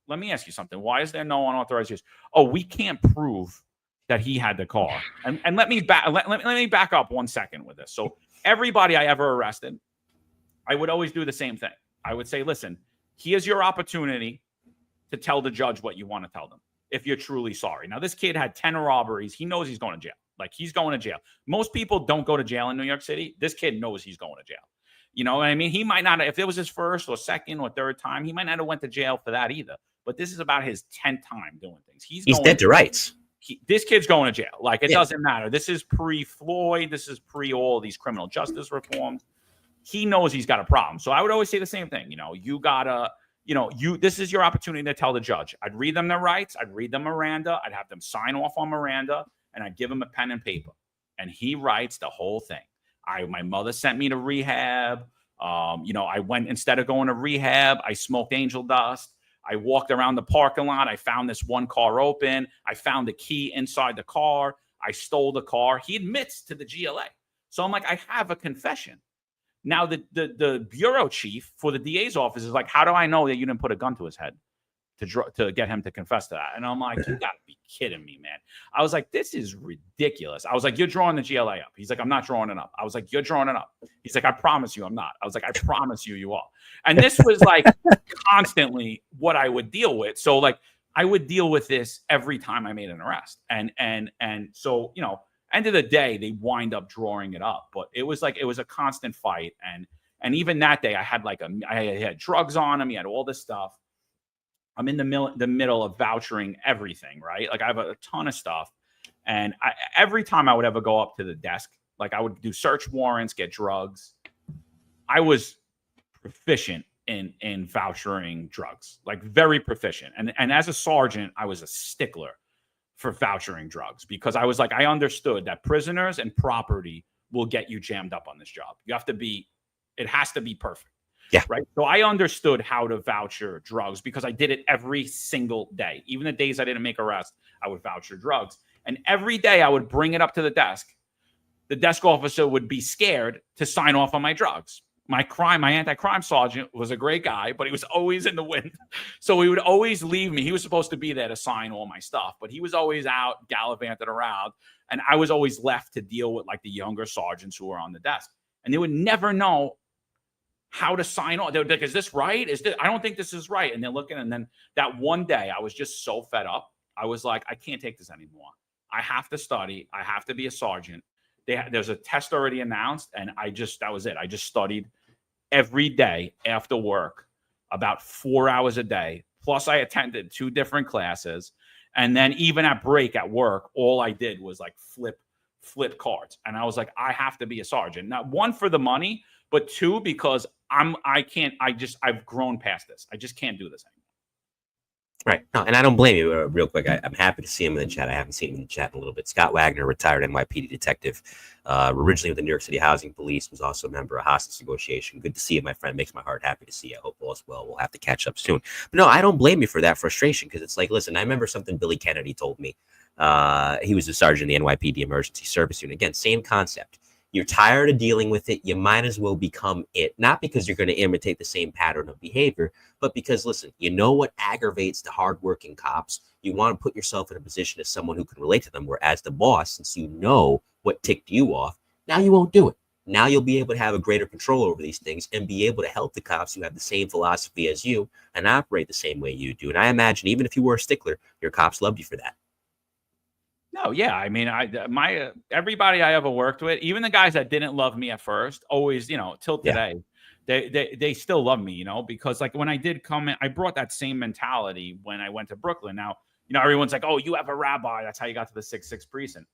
Let me ask you something. Why is there no unauthorized use? Oh, we can't prove that he had the car. And let me back up 1 second with this. So everybody I ever arrested, I would always do the same thing. I would say, listen, here's your opportunity to tell the judge what you want to tell them if you're truly sorry. Now, this kid had 10 robberies. He knows he's going to jail. Like, he's going to jail. Most people don't go to jail in New York City. This kid knows he's going to jail. You know what I mean? He might not, if it was his first or second or third time, he might not have went to jail for that either. But this is about his 10th time doing things. He's dead to rights. This kid's going to jail. Like, it doesn't matter. This is pre-Floyd. This is pre all these criminal justice reforms. He knows he's got a problem. So I would always say the same thing. You this is your opportunity to tell the judge. I'd read them their rights. I'd read them Miranda. I'd have them sign off on Miranda, and I'd give him a pen and paper. And he writes the whole thing. My mother sent me to rehab. I went, instead of going to rehab, I smoked angel dust. I walked around the parking lot. I found this one car open. I found the key inside the car. I stole the car. He admits to the GLA. So I'm like, I have a confession. Now, the bureau chief for the DA's office is like, how do I know that you didn't put a gun to his head to get him to confess to that? And I'm like, you got to be kidding me, man. I was like, this is ridiculous. I was like, you're drawing the GLA up. He's like, I'm not drawing it up. I was like, you're drawing it up. He's like, I promise you I'm not. I was like, I promise you are. And this was like constantly what I would deal with. So like I would deal with this every time I made an arrest. And so, end of the day, they wind up drawing it up. But it was a constant fight. And even that day I had I had drugs on him. He had all this stuff. I'm in the middle of vouchering everything, right? Like I have a ton of stuff. And every time I would ever go up to the desk, like I would do search warrants, get drugs. I was proficient in vouchering drugs, like very proficient. And as a sergeant, I was a stickler for vouchering drugs because I was like, I understood that prisoners and property will get you jammed up on this job. It has to be perfect. Yeah. Right. So I understood how to voucher drugs because I did it every single day. Even the days I didn't make arrest, I would voucher drugs. And every day I would bring it up to the desk. The desk officer would be scared to sign off on my drugs. My anti-crime sergeant was a great guy, but he was always in the wind. So he would always leave me. He was supposed to be there to sign all my stuff, but he was always out gallivanting around. And I was always left to deal with like the younger sergeants who were on the desk. And they would never know how to sign on. They would be like, is this right? I don't think this is right. And they're looking. And then that one day I was just so fed up. I was like, I can't take this anymore. I have to study. I have to be a sergeant. There's a test already announced. And that was it. I just studied every day after work, about 4 hours a day. Plus I attended 2 different classes. And then even at break at work, all I did was like flip cards. And I was like, I have to be a sergeant. Not one for the money, but 2, because I've grown past this. I just can't do this anymore. Right. No, and I don't blame you. Real quick, I'm happy to see him in the chat. I haven't seen him in the chat in a little bit. Scott Wagner, retired NYPD detective, originally with the New York City Housing Police, was also a member of hostage negotiation. Good to see you, my friend. Makes my heart happy to see you. I hope all is well. We'll have to catch up soon. But no, I don't blame you for that frustration because it's like, listen, I remember something Billy Kennedy told me. He was a sergeant in the NYPD Emergency Service Unit. Again, same concept. You're tired of dealing with it. You might as well become it. Not because you're going to imitate the same pattern of behavior, but because, listen, you know what aggravates the hardworking cops. You want to put yourself in a position as someone who can relate to them, where as the boss, since you know what ticked you off, now you won't do it. Now you'll be able to have a greater control over these things and be able to help the cops who have the same philosophy as you and operate the same way you do. And I imagine even if you were a stickler, your cops loved you for that. No, yeah. I mean, everybody I ever worked with, even the guys that didn't love me at first, always, till today, they still love me, because like when I did come in, I brought that same mentality when I went to Brooklyn. Now, everyone's like, oh, you have a rabbi. That's how you got to the 6-6 precinct.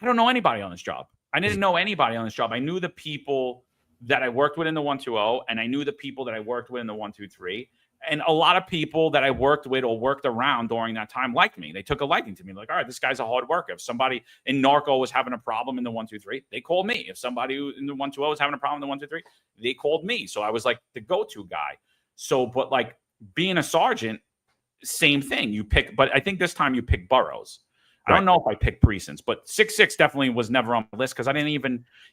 I don't know anybody on this job. I didn't know anybody on this job. I knew the people that I worked with in the 120, and I knew the people that I worked with in the 123. And a lot of people that I worked with or worked around during that time liked me. They took a liking to me. Like, all right, this guy's a hard worker. If somebody in narco was having a problem in the 123, they called me. If somebody in the 120 was having a problem in the 123, they called me. So I was like the go-to guy. So, but like being a sergeant, same thing. But I think this time you pick boroughs. I don't know if I picked precincts, but 6-6 definitely was never on the list because I didn't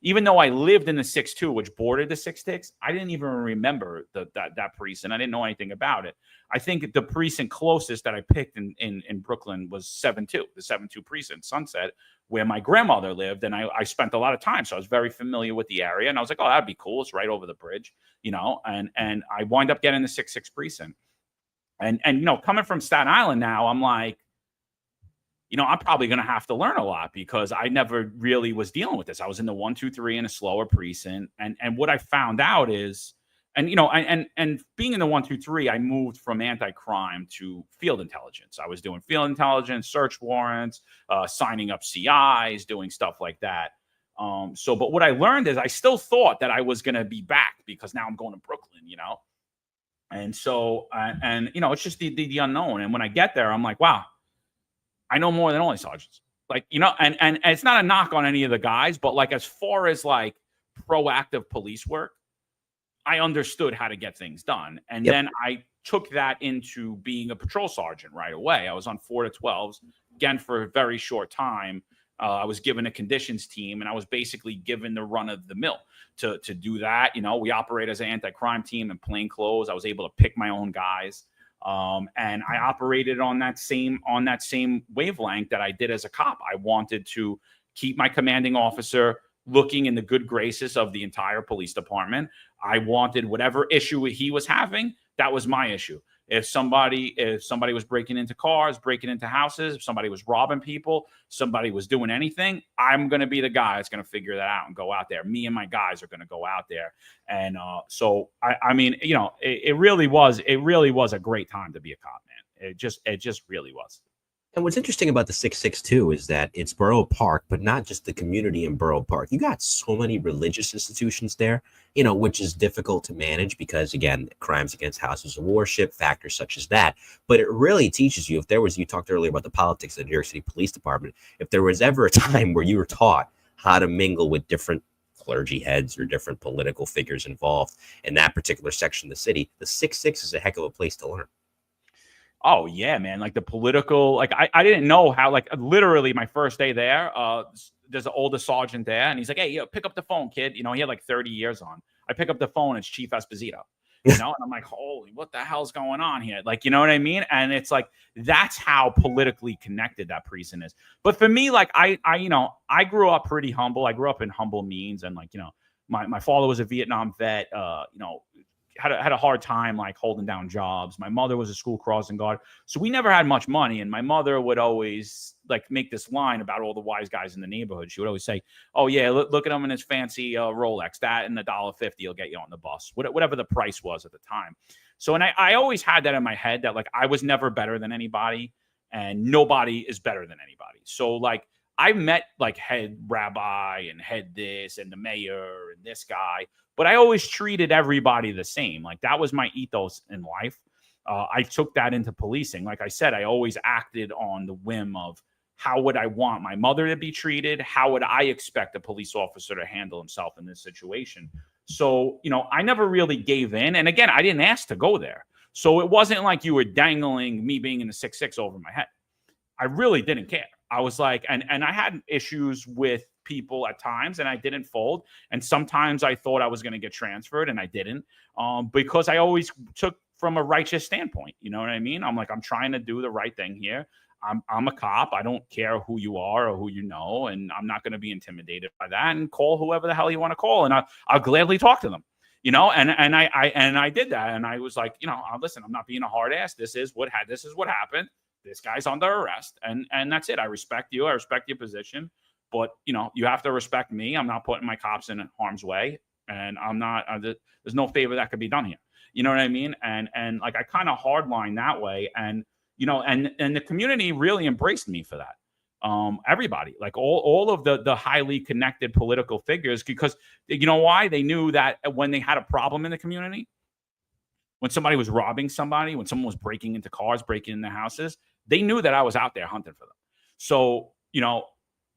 even though I lived in the 6-2, which bordered the 6-6, I didn't even remember that precinct. I didn't know anything about it. I think the precinct closest that I picked in Brooklyn was 7-2, the 7-2 precinct, Sunset, where my grandmother lived, and I spent a lot of time, so I was very familiar with the area, and I was like, oh, that'd be cool. It's right over the bridge, and I wind up getting the 6-6 precinct, and coming from Staten Island now, I'm like, I'm probably going to have to learn a lot because I never really was dealing with this. I was in the 123 in a slower precinct. And what I found out is, and being in the 123, I moved from anti-crime to field intelligence. I was doing field intelligence, search warrants, signing up CIs, doing stuff like that. But what I learned is I still thought that I was going to be back because now I'm going to Brooklyn, And so, and you know, it's just the unknown. And when I get there, I'm like, wow, I know more than all these sergeants. Like, you know, and it's not a knock on any of the guys, but like as far as like proactive police work, I understood how to get things done. And Yep. then I took that into being a patrol sergeant right away. I was on 4 to 12s, again, for a very short time. I was given a conditions team, and I was basically given the run of the mill to do that. You know, we operate as an anti-crime team in plain clothes. I was able to pick my own guys. And I operated on that same wavelength that I did as a cop. I wanted to keep my commanding officer looking in the good graces of the entire police department. I wanted whatever issue he was having, that was my issue. If somebody was breaking into cars, breaking into houses, if somebody was robbing people, somebody was doing anything, I'm going to be the guy that's going to figure that out and go out there. Me and my guys are going to go out there. And so I mean, you know, it really was a great time to be a cop, man. It just really was. And what's interesting about the 662 is that it's Borough Park, but not just the community in Borough Park. You got so many religious institutions there, you know, which is difficult to manage because, again, crimes against houses of worship, factors such as that. But it really teaches you, you talked earlier about the politics of the New York City Police Department. If there was ever a time where you were taught how to mingle with different clergy heads or different political figures involved in that particular section of the city, the 6-6 is a heck of a place to learn. Oh yeah, man. Like the political, like I didn't know how, like literally my first day there, there's an older sergeant there and he's like, hey, pick up the phone, kid. You know, he had like 30 years on. I pick up the phone, it's Chief Esposito, you know, and I'm like, holy, what the hell's going on here? Like, you know what I mean? And it's like, that's how politically connected that precinct is. But for me, like I grew up pretty humble. I grew up in humble means. And like, you know, my father was a Vietnam vet, you know, had a hard time like holding down jobs. My mother was a school crossing guard, so we never had much money. And my mother would always like make this line about all the wise guys in the neighborhood. She would always say, "Oh yeah, look at him in his fancy Rolex. That and $1.50 will get you on the bus, whatever the price was at the time." So, and I always had that in my head that like I was never better than anybody, and nobody is better than anybody. So like I met like head rabbi and head this and the mayor and this guy, but I always treated everybody the same. Like that was my ethos in life. I took that into policing. Like I said, I always acted on the whim of how would I want my mother to be treated? How would I expect a police officer to handle himself in this situation? So, you know, I never really gave in. And again, I didn't ask to go there. So it wasn't like you were dangling me being in the 6-6 over my head. I really didn't care. I was like, and I had issues with people at times and I didn't fold. And sometimes I thought I was going to get transferred and I didn't, because I always took from a righteous standpoint. You know what I mean? I'm like, I'm trying to do the right thing here. I'm a cop. I don't care who you are or who you know, and I'm not going to be intimidated by that, and call whoever the hell you want to call. And I'll gladly talk to them, you know, and I did that. And I was like, you know, listen, I'm not being a hard ass. This is what happened. This guy's under arrest, and that's it. I respect you. I respect your position, but you know, you have to respect me. I'm not putting my cops in harm's way, and I'm not. There's no favor that could be done here. You know what I mean? And like I kind of hardline that way, and you know, and the community really embraced me for that. Everybody, like all of the highly connected political figures, because you know why? They knew that when they had a problem in the community, when somebody was robbing somebody, when someone was breaking into cars, breaking into houses, they knew that I was out there hunting for them. So, you know,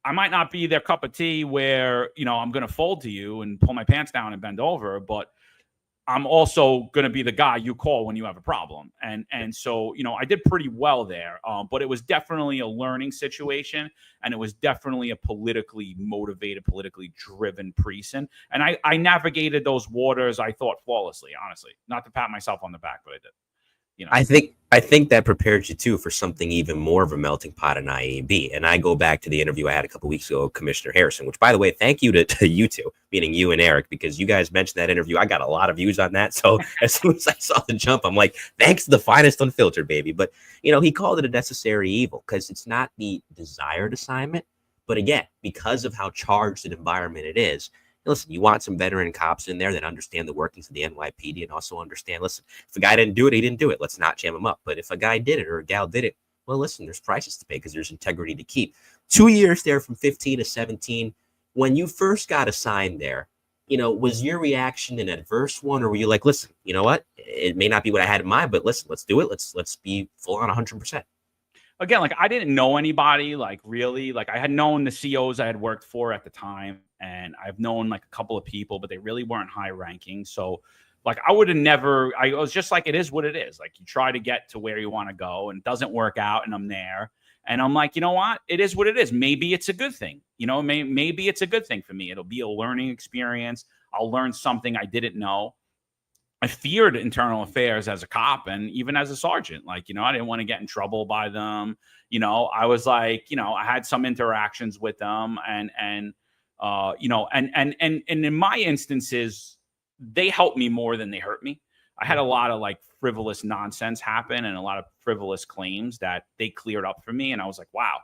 I might not be their cup of tea where, you know, I'm going to fold to you and pull my pants down and bend over, but I'm also going to be the guy you call when you have a problem. And so, you know, I did pretty well there, but it was definitely a learning situation. And it was definitely a politically motivated, politically driven precinct. And I navigated those waters, I thought, flawlessly, honestly. Not to pat myself on the back, but I did. You know, I think that prepared you too for something even more of a melting pot in IAB. And I go back to the interview I had a couple of weeks ago with Commissioner Harrison, which, by the way, thank you to you two, meaning you and Eric, because you guys mentioned that interview. I got a lot of views on that. So as soon as I saw the jump, I'm like, thanks to the Finest Unfiltered, baby. But, you know, he called it a necessary evil because it's not the desired assignment. But again, because of how charged an environment it is, listen, you want some veteran cops in there that understand the workings of the NYPD and also understand, listen, if a guy didn't do it, he didn't do it. Let's not jam him up. But if a guy did it or a gal did it, well, listen, there's prices to pay because there's integrity to keep. 2 years there from 15 to 17. When you first got assigned there, was your reaction an adverse one, or were you like, listen, you know what? It may not be what I had in mind, but listen, let's do it. Let's be full on 100%. Again, like I didn't know anybody, like really, like I had known the COs I had worked for at the time, and I've known like a couple of people, but they really weren't high ranking. So like I would have never, I was just like, it is what it is. Like you try to get to where you want to go and it doesn't work out, and I'm there. And I'm like, you know what? It is what it is. Maybe it's a good thing. Maybe it's a good thing for me. It'll be a learning experience. I'll learn something I didn't know. I feared internal affairs as a cop and even as a sergeant. Like, I didn't want to get in trouble by them. I was like, I had some interactions with them and in my instances, they helped me more than they hurt me. I had a lot of like frivolous nonsense happen and a lot of frivolous claims that they cleared up for me. And I was like, wow.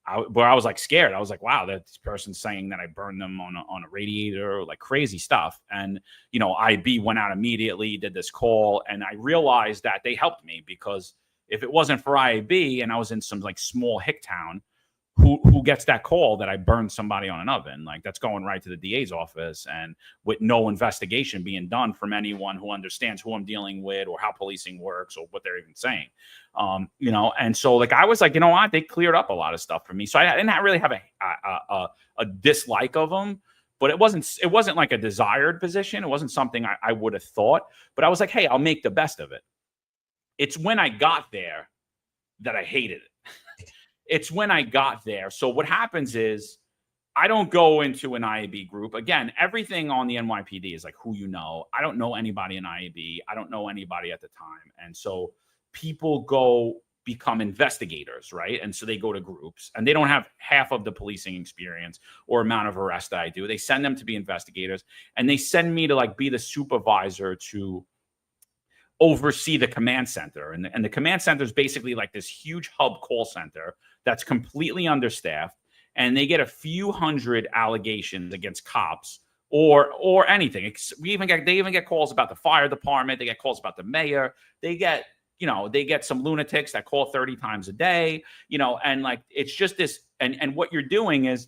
I was like scared. I was like, wow, that this person's saying that I burned them on a radiator, like crazy stuff. And, IB went out immediately, did this call. And I realized that they helped me because if it wasn't for IB and I was in some like small hick town, who gets that call that I burned somebody on an oven? Like that's going right to the DA's office and with no investigation being done from anyone who understands who I'm dealing with or how policing works or what they're even saying. And so like I was like, you know what? They cleared up a lot of stuff for me. So I didn't really have a dislike of them, but it wasn't like a desired position. It wasn't something I would have thought, but I was like, hey, I'll make the best of it. It's when I got there that I hated it. It's when I got there. So what happens is I don't go into an IAB group. Again, everything on the NYPD is like who you know. I don't know anybody in IAB. I don't know anybody at the time. And so people go become investigators, right? And so they go to groups and they don't have half of the policing experience or amount of arrest that I do. They send them to be investigators and they send me to like be the supervisor to oversee the command center. And the command center is basically like this huge hub call center that's completely understaffed. And they get a few hundred allegations against cops or anything. They even get calls about the fire department. They get calls about the mayor. They get some lunatics that call 30 times a day, and like, it's just this. And what you're doing is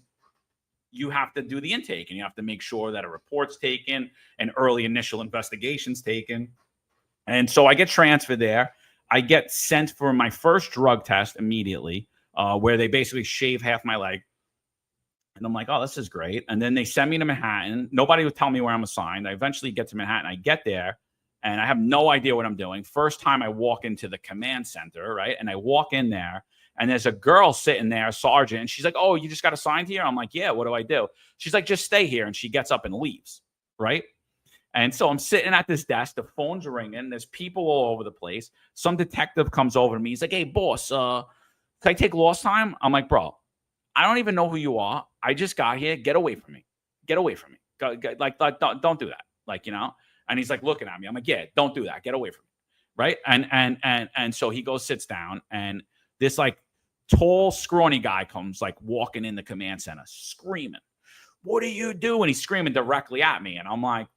you have to do the intake and you have to make sure that a report's taken and early initial investigations taken. And so I get transferred there. I get sent for my first drug test immediately, where they basically shave half my leg. And I'm like, oh, this is great. And then they send me to Manhattan. Nobody would tell me where I'm assigned. I eventually get to Manhattan. I get there and I have no idea what I'm doing. First time I walk into the command center, right? And I walk in there and there's a girl sitting there, a sergeant. And she's like, oh, you just got assigned here? I'm like, yeah, what do I do? She's like, just stay here. And she gets up and leaves, right? And so I'm sitting at this desk, the phone's ringing, there's people all over the place. Some detective comes over to me. He's like, hey, boss, can I take lost time? I'm like, bro, I don't even know who you are. I just got here. Get away from me. Get away from me. Like don't do that. Like, And he's like looking at me. I'm like, yeah, don't do that. Get away from me. Right. And so he goes, sits down, and this like tall, scrawny guy comes like walking in the command center, screaming, what are you doing? He's screaming directly at me. And I'm like,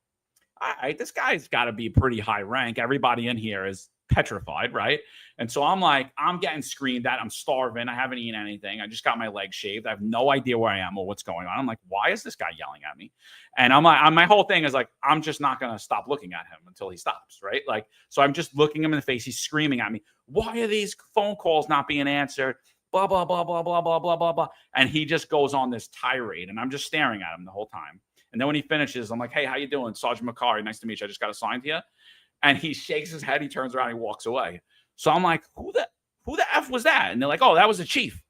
all right, this guy's got to be pretty high rank. Everybody in here is petrified, right? And so I'm like, I'm getting screamed at. I'm starving. I haven't eaten anything. I just got my leg shaved. I have no idea where I am or what's going on. I'm like, why is this guy yelling at me? And I'm like, my whole thing is like, I'm just not going to stop looking at him until he stops, right? Like, so I'm just looking him in the face. He's screaming at me. Why are these phone calls not being answered? Blah, blah, blah, blah, blah, blah, blah, blah, blah. And he just goes on this tirade, and I'm just staring at him the whole time. And then when he finishes, I'm like, hey, how you doing? Sergeant Macari, nice to meet you. I just got assigned here. And he shakes his head. He turns around. He walks away. So I'm like, who the F was that? And they're like, oh, that was the chief.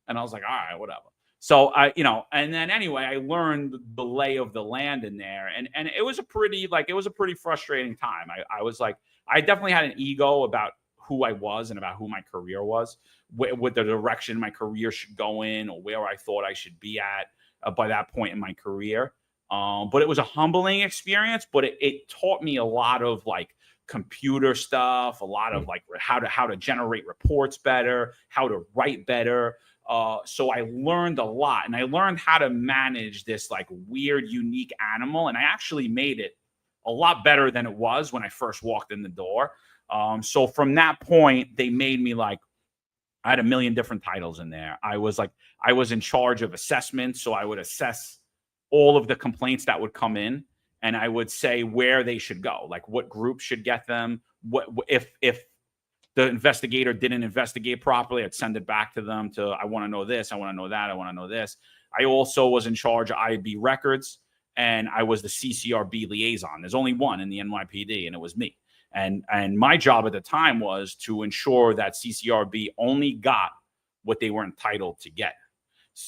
And I was like, all right, whatever. So and then anyway, I learned the lay of the land in there. And it was a pretty frustrating time. I was like, I definitely had an ego about who I was and about who my career was, with the direction my career should go in, or where I thought I should be at by that point in my career. But it was a humbling experience, but it taught me a lot of like computer stuff, a lot of like how to generate reports better, how to write better. So I learned a lot, and I learned how to manage this like weird, unique animal. And I actually made it a lot better than it was when I first walked in the door. So from that point, they made me like, I had a million different titles in there. I was in charge of assessments. So I would assess all of the complaints that would come in and I would say where they should go, like what group should get them. What if the investigator didn't investigate properly, I'd send it back to them to, I want to know this, I want to know that, I want to know this. I also was in charge of IB records, and I was the CCRB liaison. There's only one in the NYPD, and it was me. And my job at the time was to ensure that CCRB only got what they were entitled to get.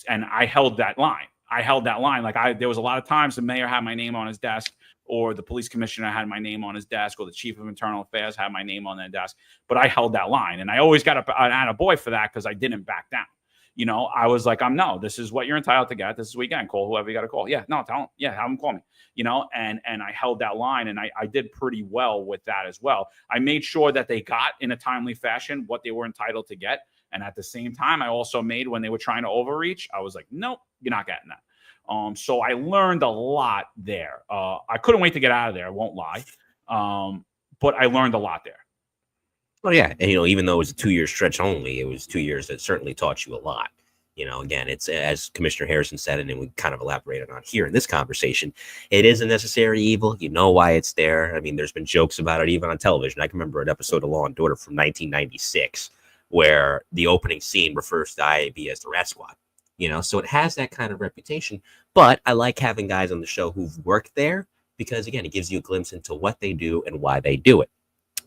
And I held that line. Like there was a lot of times the mayor had my name on his desk, or the police commissioner had my name on his desk, or the chief of internal affairs had my name on their desk. But I held that line, and I always got an attaboy for that because I didn't back down. You know, I was like, no, this is what you're entitled to get. This is what you can call whoever you got to call. Yeah, no, tell them. Yeah, have them call me. You know, and I held that line, and I did pretty well with that as well. I made sure that they got in a timely fashion what they were entitled to get. And at the same time, I also made, when they were trying to overreach, I was like, nope, you're not getting that. So I learned a lot there. I couldn't wait to get out of there. I won't lie. But I learned a lot there. Well, yeah. And, you know, even though it was a 2-year stretch only, it was 2 years that certainly taught you a lot. You know, again, it's, as Commissioner Harrison said, and we kind of elaborated on here in this conversation, it is a necessary evil. You know why it's there. I mean, there's been jokes about it even on television. I can remember an episode of Law and Order from 1996 where the opening scene refers to IAB as the Rat Squad. You know, so it has that kind of reputation. But I like having guys on the show who've worked there because, again, it gives you a glimpse into what they do and why they do it.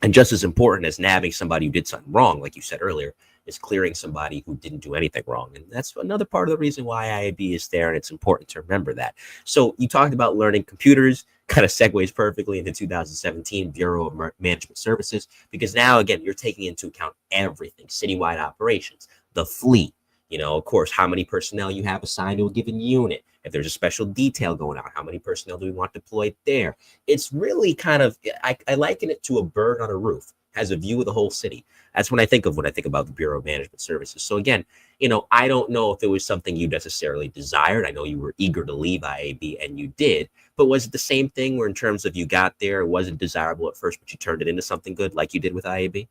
And just as important as nabbing somebody who did something wrong, like you said earlier, is clearing somebody who didn't do anything wrong. And that's another part of the reason why IAB is there, and it's important to remember that. So you talked about learning computers, kind of segues perfectly into 2017 Bureau of Management Services, because now, again, you're taking into account everything, citywide operations, the fleet, you know, of course, how many personnel you have assigned to a given unit. If there's a special detail going on, how many personnel do we want deployed there? It's really kind of, I liken it to a bird on a roof, has a view of the whole city. That's when I think about the Bureau of Management Services. So again, you know, I don't know if it was something you necessarily desired. I know you were eager to leave IAB, and you did, but was it the same thing where in terms of you got there, it wasn't desirable at first, but you turned it into something good like you did with IAB?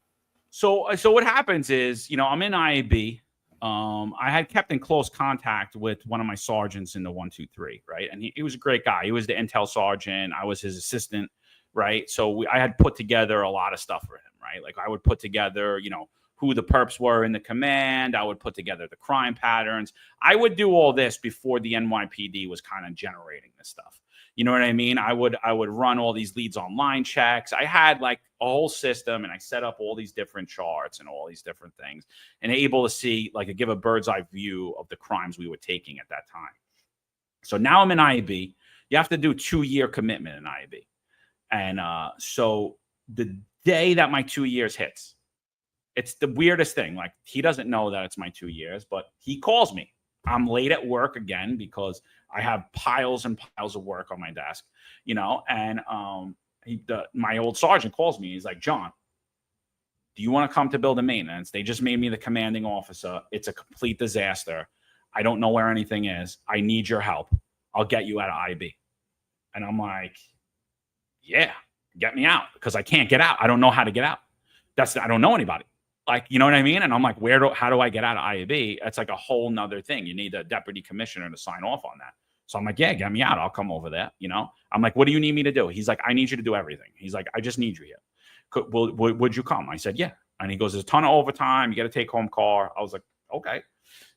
So what happens is, you know, I'm in IAB. I had kept in close contact with one of my sergeants in the 123, right? And he was a great guy. He was the intel sergeant. I was his assistant, right? So I had put together a lot of stuff for him, right? Like I would put together, you know, who the perps were in the command. I would put together the crime patterns. I would do all this before the NYPD was kind of generating this stuff. You know what I mean? I would run all these leads online checks. I had like a whole system, and I set up all these different charts and all these different things, and able to see, like, to give a bird's eye view of the crimes we were taking at that time. So now I'm in IAB. You have to do a 2-year commitment in IAB. And so the day that my 2 years hits, it's the weirdest thing. Like, he doesn't know that it's my 2 years, but he calls me. I'm late at work again because I have piles and piles of work on my desk, you know, and my old sergeant calls me. He's like, John, do you want to come to building maintenance? They just made me the commanding officer. It's a complete disaster. I don't know where anything is. I need your help. I'll get you out of IB. And I'm like, yeah, get me out, because I can't get out. I don't know how to get out. I don't know anybody. Like, you know what I mean? And I'm like, how do I get out of IAB? It's like a whole nother thing. You need a deputy commissioner to sign off on that. So I'm like, yeah, get me out. I'll come over there. You know, I'm like, what do you need me to do? He's like, I need you to do everything. He's like, I just need you here. Would you come? I said, yeah. And he goes, there's a ton of overtime. You got to take home car. I was like, okay.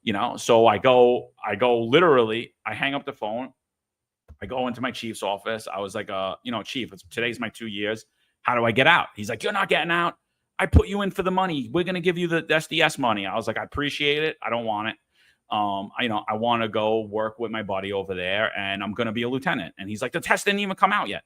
You know, so I go literally, I hang up the phone. I go into my chief's office. I was like, you know, chief, today's my 2 years. How do I get out? He's like, you're not getting out. I put you in for the money. We're going to give you the SDS money. I was like, I appreciate it. I don't want it. I want to go work with my buddy over there, and I'm going to be a lieutenant. And he's like, the test didn't even come out yet.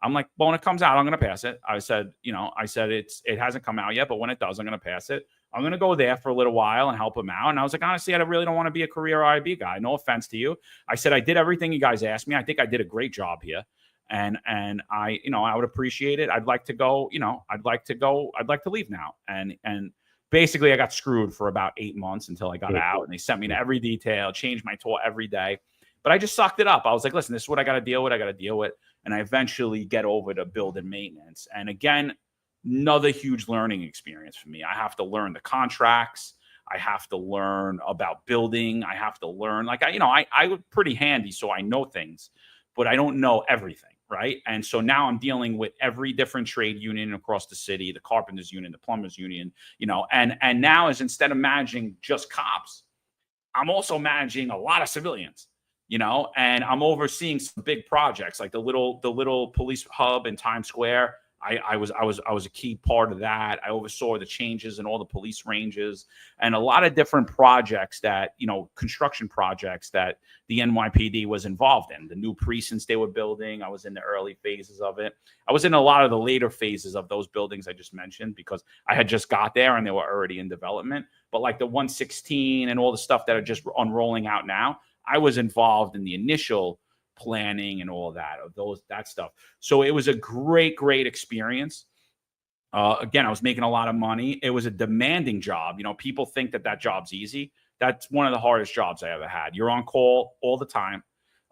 I'm like, well, when it comes out, I'm going to pass it. I said, it hasn't come out yet, but when it does, I'm going to pass it. I'm going to go there for a little while and help him out. And I was like, honestly, I really don't want to be a career IB guy. No offense to you. I said, I did everything you guys asked me. I think I did a great job here. And I would appreciate it. I'd like to go, I'd like to leave now. And basically I got screwed for about 8 months until I got out, and they sent me to every detail, changed my tour every day. But I just sucked it up. I was like, listen, this is what I got to deal with. And I eventually get over to build and maintenance. And again, another huge learning experience for me. I have to learn the contracts. I have to learn about building. I have to learn, I'm pretty handy, so I know things, but I don't know everything. right? And so now I'm dealing with every different trade union across the city, the carpenters union, the plumbers union, and now is instead of managing just cops, I'm also managing a lot of civilians, and I'm overseeing some big projects like the little police hub in Times Square. I was a key part of that. I oversaw the changes in all the police ranges and a lot of different projects that, construction projects that the NYPD was involved in. The new precincts they were building, I was in the early phases of it. I was in a lot of the later phases of those buildings I just mentioned because I had just got there and they were already in development. But like the 116 and all the stuff that are just unrolling out now, I was involved in the initial planning and all of that stuff. So it was a great experience. Again, I was making a lot of money. It was a demanding job. People think that job's easy. That's one of the hardest jobs I ever had. You're on call all the time.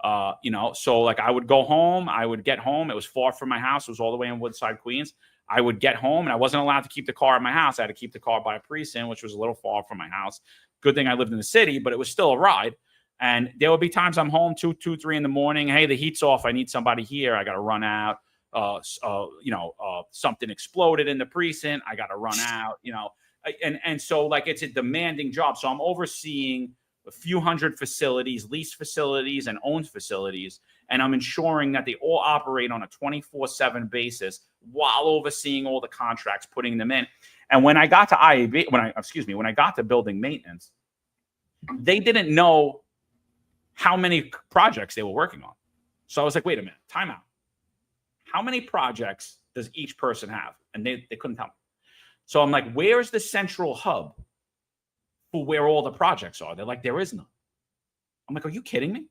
So like I would go home, I would get home. It was far from my house. It was all the way in Woodside, Queens. I would get home and I wasn't allowed to keep the car at my house. I had to keep the car by a precinct, which was a little far from my house. Good thing I lived in the city, but it was still a ride. And there would be times I'm home 2, 3 in the morning. Hey, the heat's off. I need somebody here. I got to run out. Something exploded in the precinct. I got to run out, and so like it's a demanding job. So I'm overseeing a few hundred facilities, leased facilities and owned facilities. And I'm ensuring that they all operate on a 24/7 basis while overseeing all the contracts, putting them in. And when I got to IAB, when I got to building maintenance, they didn't know how many projects they were working on. So I was like, wait a minute, time out. How many projects does each person have? And they couldn't tell me. So I'm like, where's the central hub for where all the projects are? They're like, there is none. I'm like, are you kidding me?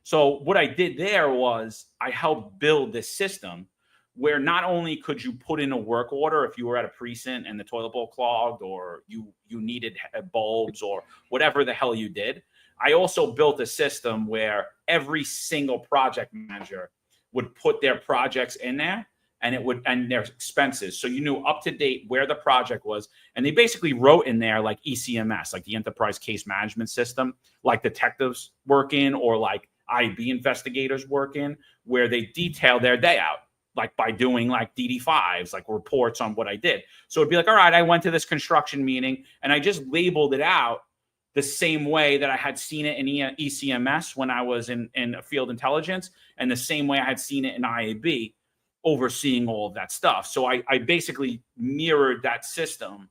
So what I did there was I helped build this system where not only could you put in a work order if you were at a precinct and the toilet bowl clogged or you needed bulbs or whatever the hell you did, I also built a system where every single project manager would put their projects in there and their expenses. So you knew up to date where the project was. And they basically wrote in there like ECMS, like the Enterprise Case Management System, like detectives work in or like IB investigators work in, where they detail their day out, like by doing like DD5s, like reports on what I did. So it'd be like, all right, I went to this construction meeting and I just labeled it out the same way that I had seen it in ECMS when I was in field intelligence, and the same way I had seen it in IAB, overseeing all of that stuff. So I basically mirrored that system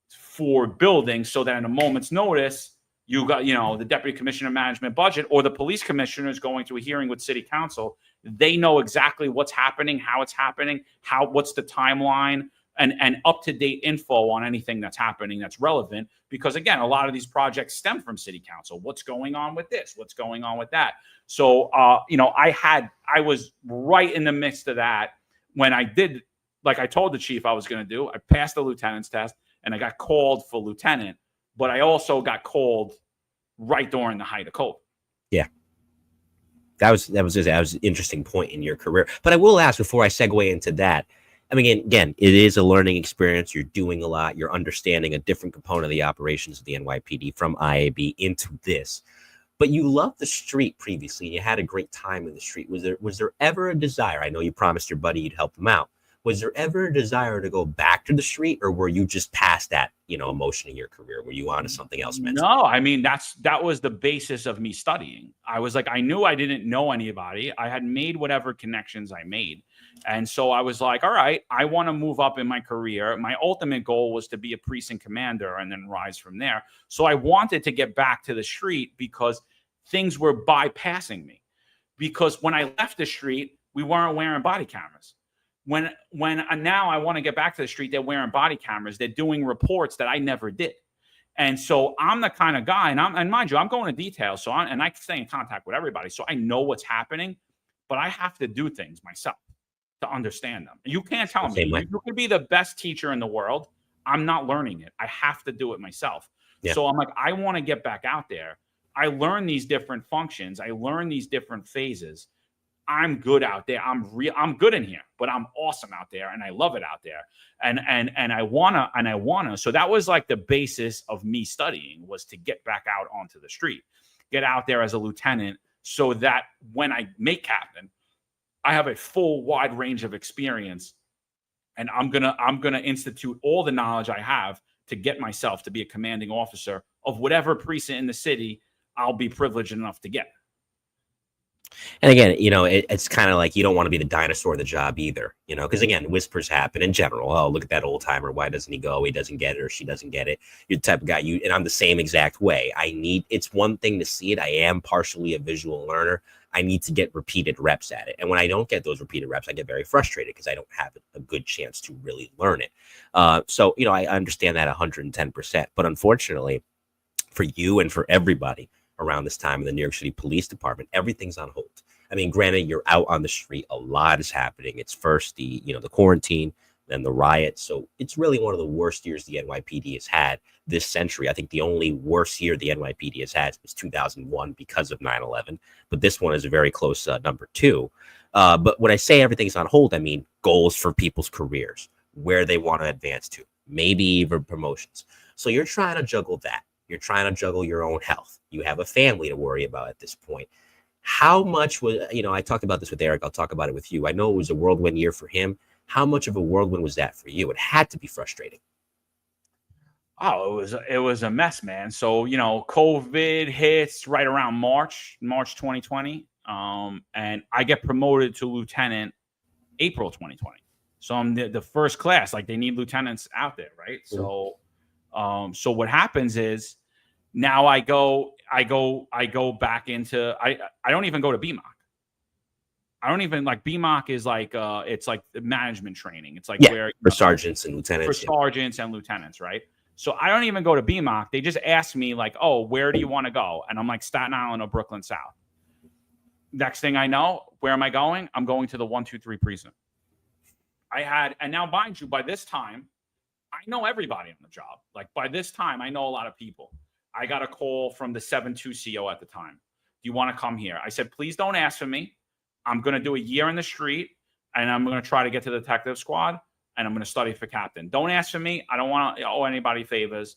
for building so that in a moment's notice, you got, the deputy commissioner of management budget or the police commissioner is going to a hearing with city council. They know exactly what's happening, how it's happening, what's the timeline, and up-to-date info on anything that's happening that's relevant. Because again, a lot of these projects stem from city council. What's going on with this? What's going on with that? So, I was right in the midst of that when I did, like I told the chief I was going to do. I passed the lieutenant's test and I got called for lieutenant, but I also got called right during the height of COVID. Yeah. That was an interesting point in your career. But I will ask before I segue into that, I mean, again, it is a learning experience. You're doing a lot. You're understanding a different component of the operations of the NYPD from IAB into this. But you loved the street previously, and you had a great time in the street. Was there ever a desire? I know you promised your buddy you'd help him out. Was there ever a desire to go back to the street, or were you just past that, emotion in your career? Were you on to something else mentally? No, I mean, that was the basis of me studying. I was like, I knew I didn't know anybody. I had made whatever connections I made. And so I was like, all right, I want to move up in my career. My ultimate goal was to be a precinct commander and then rise from there. So I wanted to get back to the street because things were bypassing me. Because when I left the street, we weren't wearing body cameras. When now I want to get back to the street, they're wearing body cameras. They're doing reports that I never did. And so I'm the kind of guy, and mind you, I'm going to detail. So I can stay in contact with everybody. So I know what's happening, but I have to do things myself to understand them. You can't tell me. You could be the best teacher in the world. I'm not learning it. I have to do it myself. Yeah. So I'm like, I want to get back out there. I learn these different functions. I learn these different phases. I'm good out there. I'm good in here, but I'm awesome out there and I love it out there. And I wanna. So that was like the basis of me studying, was to get back out onto the street, get out there as a lieutenant, so that when I make captain, I have a full wide range of experience, and I'm gonna institute all the knowledge I have to get myself to be a commanding officer of whatever precinct in the city I'll be privileged enough to get. And again, it's kind of like you don't want to be the dinosaur of the job either, because again, whispers happen in general. Oh, look at that old timer. Why doesn't he go? He doesn't get it, or she doesn't get it. You're the type of guy and I'm the same exact way. It's one thing to see it. I am partially a visual learner. I need to get repeated reps at it. And when I don't get those repeated reps, I get very frustrated because I don't have a good chance to really learn it. So, I understand that 110%. But unfortunately, for you and for everybody around this time in the New York City Police Department, everything's on hold. I mean, granted, you're out on the street. A lot is happening. It's first the quarantine, then the riot. So it's really one of the worst years the NYPD has had this century. I think the only worst year the NYPD has had was 2001 because of 9/11. But this one is a very close number 2. But when I say everything's on hold, I mean goals for people's careers, where they want to advance to, maybe even promotions. So you're trying to juggle that. You're trying to juggle your own health. You have a family to worry about at this point. How much was, I talked about this with Eric. I'll talk about it with you. I know it was a whirlwind year for him. How much of a whirlwind was that for you? It had to be frustrating. Oh, it was a mess, man. So, COVID hits right around March 2020. And I get promoted to lieutenant April 2020. So I'm the first class, like they need lieutenants out there, right? Mm-hmm. So what happens is now I go back into I don't even go to BMOC. I don't even BMOC is it's like the management training. It's like where for sergeants and lieutenants. For sergeants and lieutenants, right? So I don't even go to BMOC. They just ask me oh, where do you want to go? And I'm like Staten Island or Brooklyn South. Next thing I know, where am I going? I'm going to the 123 precinct. And now mind you, by this time, I know everybody on the job. By this time, I know a lot of people. I got a call from the 7-2 CO at the time. Do you want to come here? I said, please don't ask for me. I'm going to do a year in the street, and I'm going to try to get to the detective squad, and I'm going to study for captain. Don't ask for me. I don't want to owe anybody favors.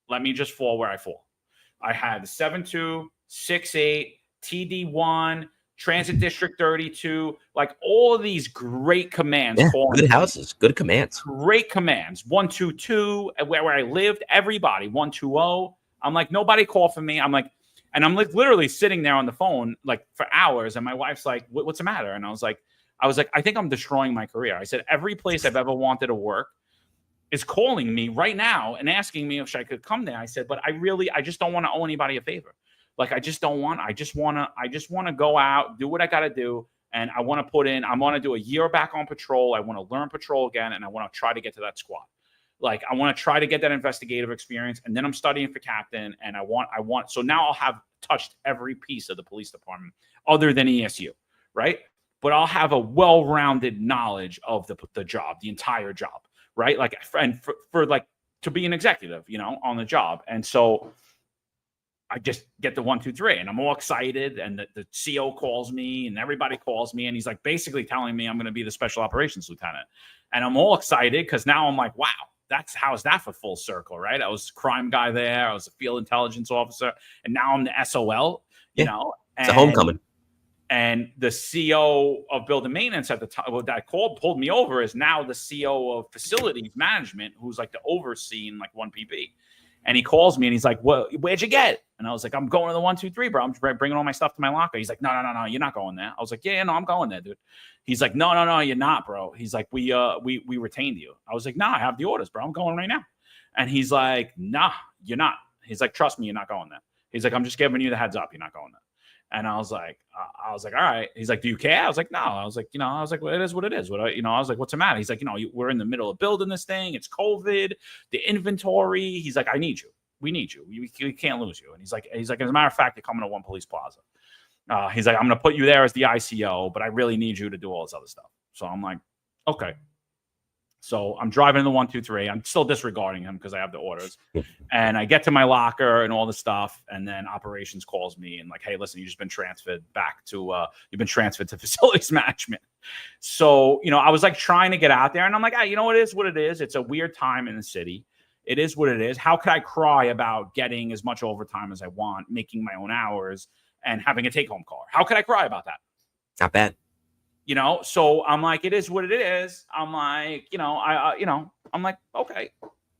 Let me just fall where I fall. I had 7-2, 6-8, TD1, Transit District 32, all of these great commands. Yeah, good houses, good commands. Great commands. 122, where I lived, everybody. 120. I'm like, nobody called for me. I'm like, and I'm literally sitting there on the phone for hours. And my wife's like, what's the matter? And I was like, I think I'm destroying my career. I said, every place I've ever wanted to work is calling me right now and asking me if I could come there. I said, but I just don't want to owe anybody a favor. I just want to go out, do what I got to do. And I want to do a year back on patrol. I want to learn patrol again. And I want to try to get to that squad. I want to try to get that investigative experience. And then I'm studying for captain. And so now I'll have touched every piece of the police department other than ESU. Right. But I'll have a well-rounded knowledge of the job, the entire job. Right. To be an executive, on the job. And so I just get the 123 and I'm all excited. And the CO calls me and everybody calls me. And he's basically telling me I'm going to be the special operations lieutenant. And I'm all excited because now I'm like, wow, how's that for full circle, right? I was a crime guy there. I was a field intelligence officer. And now I'm the SOL, you know. It's a homecoming. And the CO of building maintenance at the time that pulled me over is now the CO of facilities management, who's the overseeing 1PB. And he calls me and he's like, well, where'd you get? And I was like, I'm going to the 123, bro. I'm bringing all my stuff to my locker. He's like, no, you're not going there. I was like, yeah, no, I'm going there, dude. He's like, no, you're not, bro. He's like, we retained you. I was like, no, I have the orders, bro. I'm going right now. And he's like, nah, you're not. He's like, trust me, you're not going there. He's like, I'm just giving you the heads up. You're not going there. And I was like, all right. He's like, do you care? I was like, no. I was like, well, it is what it is. I was like, what's the matter? He's like, we're in the middle of building this thing. It's COVID, the inventory. He's like, I need you. We need you. We can't lose you. And he's like, as a matter of fact, you're coming to One Police Plaza. He's like, I'm going to put you there as the ICO, but I really need you to do all this other stuff. So I'm like, okay. So I'm driving the 123. I'm still disregarding him because I have the orders. And I get to my locker and all the stuff. And then operations calls me and hey, listen, you've been transferred to facilities management. So, I was trying to get out there and I'm like, it is what it is. It's a weird time in the city. It is what it is. How could I cry about getting as much overtime as I want, making my own hours and having a take home car? How could I cry about that? Not bad. So I'm like, it is what it is. I'm like, I'm like, okay,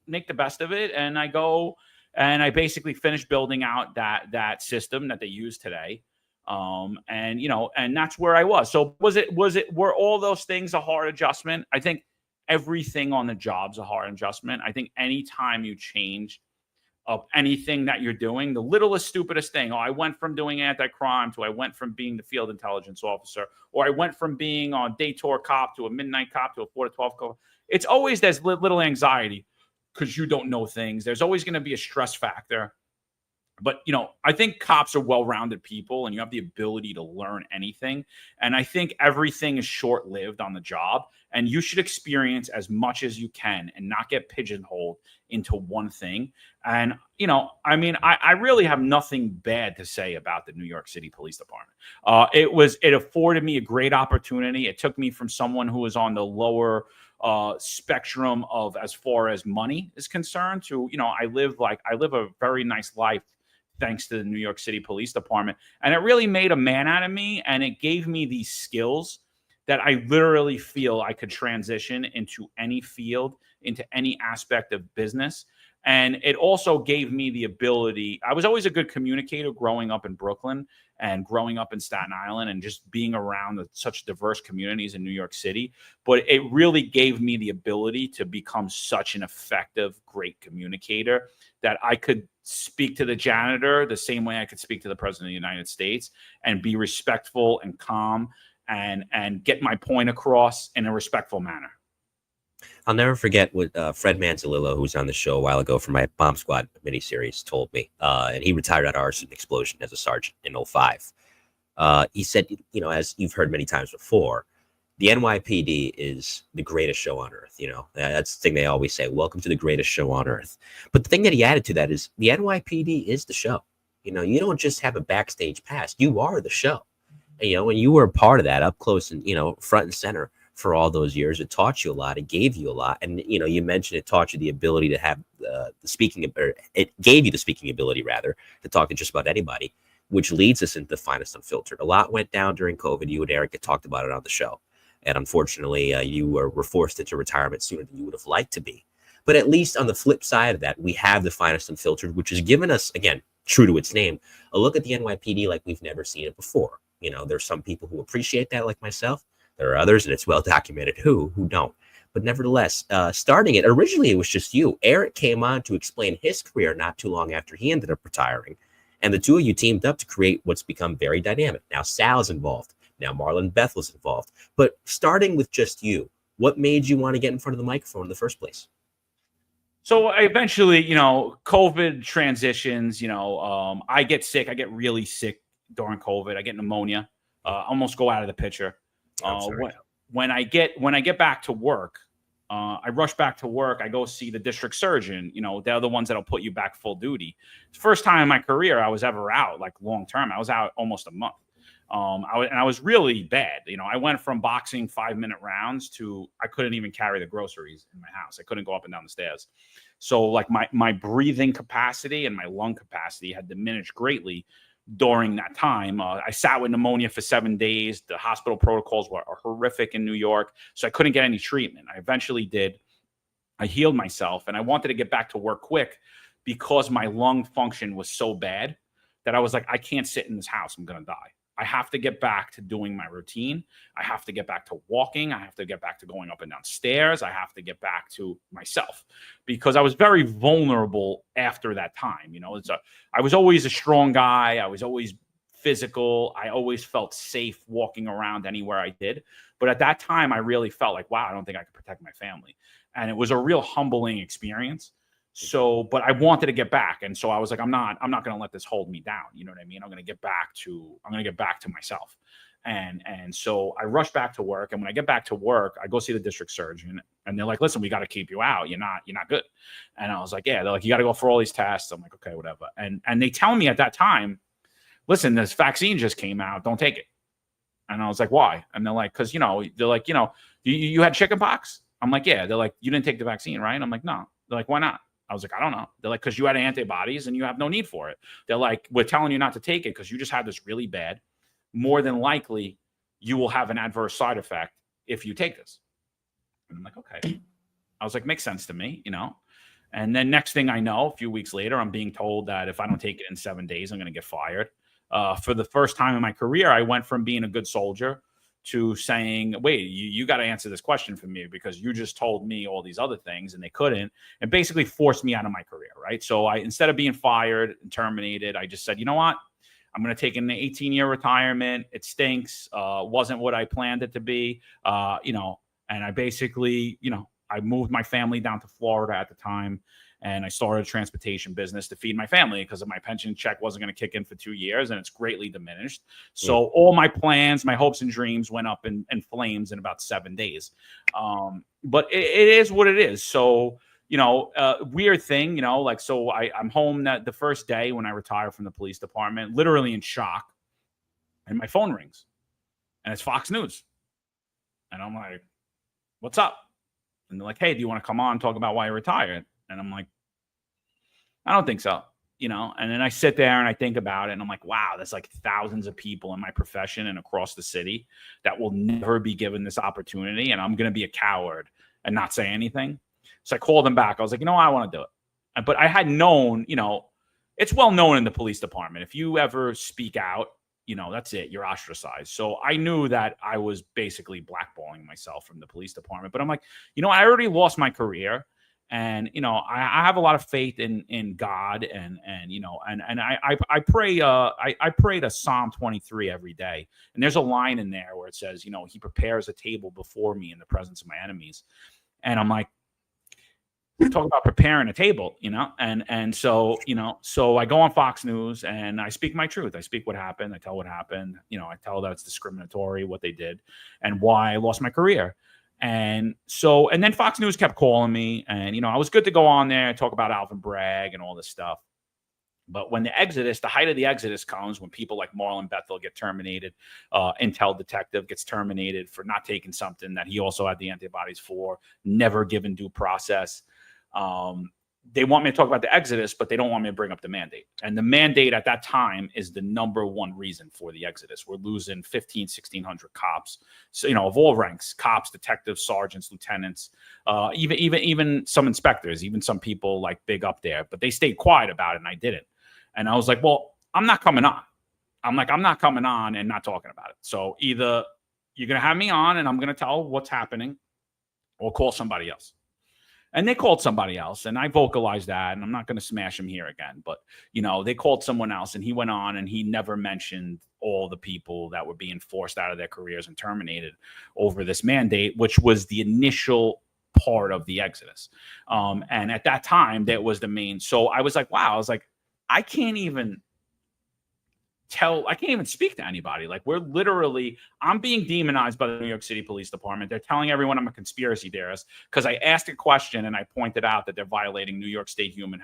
make the best of it. And I go and I basically finish building out that system that they use today. And that's where I was. So were all those things a hard adjustment? I think everything on the job's a hard adjustment. I think anytime you change of anything that you're doing, the littlest, stupidest thing. Oh, I went from doing anti-crime to I went from being the field intelligence officer, or I went from being a day tour cop to a midnight cop to a 4 to 12 cop. It's always there's little anxiety because you don't know things. There's always going to be a stress factor. But, I think cops are well-rounded people and you have the ability to learn anything. And I think everything is short-lived on the job and you should experience as much as you can and not get pigeonholed into one thing. And, I really have nothing bad to say about the New York City Police Department. It afforded me a great opportunity. It took me from someone who was on the lower spectrum of as far as money is concerned to, I live a very nice life thanks to the New York City Police Department. And it really made a man out of me. And it gave me these skills that I literally feel I could transition into any field, into any aspect of business. And it also gave me the ability. I was always a good communicator growing up in Brooklyn and growing up in Staten Island and just being around such diverse communities in New York City. But it really gave me the ability to become such an effective, great communicator that I could speak to the janitor the same way I could speak to the president of the United States and be respectful and calm and get my point across in a respectful manner. I'll never forget what Fred Manzalillo, who was on the show a while ago for my Bomb Squad miniseries, told me. And he retired at arson explosion as a sergeant in 2005. He said, as you've heard many times before, the NYPD is the greatest show on earth. That's the thing they always say. Welcome to the greatest show on earth. But the thing that he added to that is the NYPD is the show. You don't just have a backstage pass. You are the show. And you were a part of that up close and, front and center for all those years. It taught you a lot. It gave you a lot. And, you mentioned it taught you the ability to have the speaking, or it gave you the speaking ability, rather, to talk to just about anybody, which leads us into Finest Unfiltered. A lot went down during COVID. You and Eric had talked about it on the show. And unfortunately, you were forced into retirement sooner than you would have liked to be. But at least on the flip side of that, we have the Finest Unfiltered, which has given us, again, true to its name, a look at the NYPD like we've never seen it before. There's some people who appreciate that, like myself. There are others, and it's well documented who don't. But nevertheless, starting it, originally it was just you. Eric came on to explain his career not too long after he ended up retiring. And the two of you teamed up to create what's become very dynamic. Now Sal's involved. Now Marlon Bethel's involved. But starting with just you, what made you want to get in front of the microphone in the first place? So eventually, COVID transitions, I get sick. I get really sick during COVID. I get pneumonia, almost go out of the picture. When I get back to work, I rush back to work. I go see the district surgeon. They're the ones that'll put you back full duty. It's the first time in my career I was ever out, like long term. I was out almost a month. I was really bad. I went from boxing 5-minute rounds to I couldn't even carry the groceries in my house. I couldn't go up and down the stairs. So like my breathing capacity and my lung capacity had diminished greatly during that time. I sat with pneumonia for 7 days. The hospital protocols were horrific in New York, so I couldn't get any treatment. I eventually did. I healed myself, and I wanted to get back to work quick because my lung function was so bad that I was like, I can't sit in this house. I'm going to die. I have to get back to doing my routine. I have to get back to walking. I have to get back to going up and down stairs. I have to get back to myself because I was very vulnerable after that time. I was always a strong guy. I was always physical. I always felt safe walking around anywhere I did. But at that time, I really felt like, wow, I don't think I could protect my family. And it was a real humbling experience. So, but I wanted to get back. And so I was like, I'm not going to let this hold me down. You know what I mean? I'm going to get back to myself. And so I rushed back to work. And when I get back to work, I go see the district surgeon and they're like, listen, we got to keep you out. You're not good. And I was like, yeah, they're like, you got to go for all these tests. I'm like, okay, whatever. And they tell me at that time, listen, this vaccine just came out. Don't take it. And I was like, why? And they're like, cause you had chicken pox. I'm like, yeah. They're like, you didn't take the vaccine, right? I'm like, no. They're like, why not? I was like, I don't know. They're like, because you had antibodies and you have no need for it. They're like, we're telling you not to take it because you just had this really bad. More than likely, you will have an adverse side effect if you take this. And I'm like, okay. I was like, makes sense to me, you know? And then next thing I know, a few weeks later, I'm being told that if I don't take it in 7 days, I'm going to get fired. For the first time in my career, I went from being a good soldier to saying, wait, you got to answer this question for me because you just told me all these other things and they couldn't, and basically forced me out of my career, right? So instead of being fired and terminated, I just said, you know what? I'm going to take an 18-year retirement. It stinks. Wasn't what I planned it to be, you know, and I basically, you know, I moved my family down to Florida at the time, and I started a transportation business to feed my family because my pension check wasn't going to kick in for 2 years, and it's greatly diminished. So all my plans, my hopes and dreams went up in flames in about 7 days. But it is what it is. So, you know, weird thing, you know, like, so I'm home the first day when I retire from the police department, literally in shock, and my phone rings, and it's Fox News. And I'm like, what's up? And they're like, hey, do you want to come on and talk about why you're retired? And I'm like, I don't think so, you know? And then I sit there and I think about it, and I'm like, wow, there's like thousands of people in my profession and across the city that will never be given this opportunity. And I'm going to be a coward and not say anything. So I called them back. I was like, you know what? I want to do it. But I had known, you know, it's well known in the police department. If you ever speak out, you know, that's it. You're ostracized. So I knew that I was basically blackballing myself from the police department. But I'm like, you know, I already lost my career. And, you know, I have a lot of faith in God, and you know, and I pray I pray to Psalm 23 every day. And there's a line in there where it says, you know, he prepares a table before me in the presence of my enemies. And I'm like, talk about preparing a table, you know? And so, you know, so I go on Fox News and I speak my truth. I speak what happened. I tell what happened. You know, I tell that it's discriminatory, what they did, and why I lost my career. And so, and then Fox News kept calling me, and, you know, I was good to go on there and talk about Alvin Bragg and all this stuff. But when the height of the exodus comes, when people like Marlon Bethel get terminated, Intel detective gets terminated for not taking something that he also had the antibodies for, never given due process. They want me to talk about the exodus, but they don't want me to bring up the mandate. And the mandate at that time is the number one reason for the exodus. We're losing 1,600 cops, so, you know, of all ranks, cops, detectives, sergeants, lieutenants, even some inspectors, even some people like big up there, but they stayed quiet about it and I didn't. And I was like, well, I'm not coming on. I'm not coming on and not talking about it. So either you're going to have me on and I'm going to tell what's happening, or call somebody else. And they called somebody else, and I vocalized that, and I'm not going to smash him here again. But, you know, they called someone else, and he went on, and he never mentioned all the people that were being forced out of their careers and terminated over this mandate, which was the initial part of the exodus. And at that time, that was the main. So I was like, wow, I can't even speak to anybody. Like, I'm being demonized by the New York City Police Department. They're telling everyone I'm a conspiracy theorist because I asked a question and I pointed out that they're violating New York State human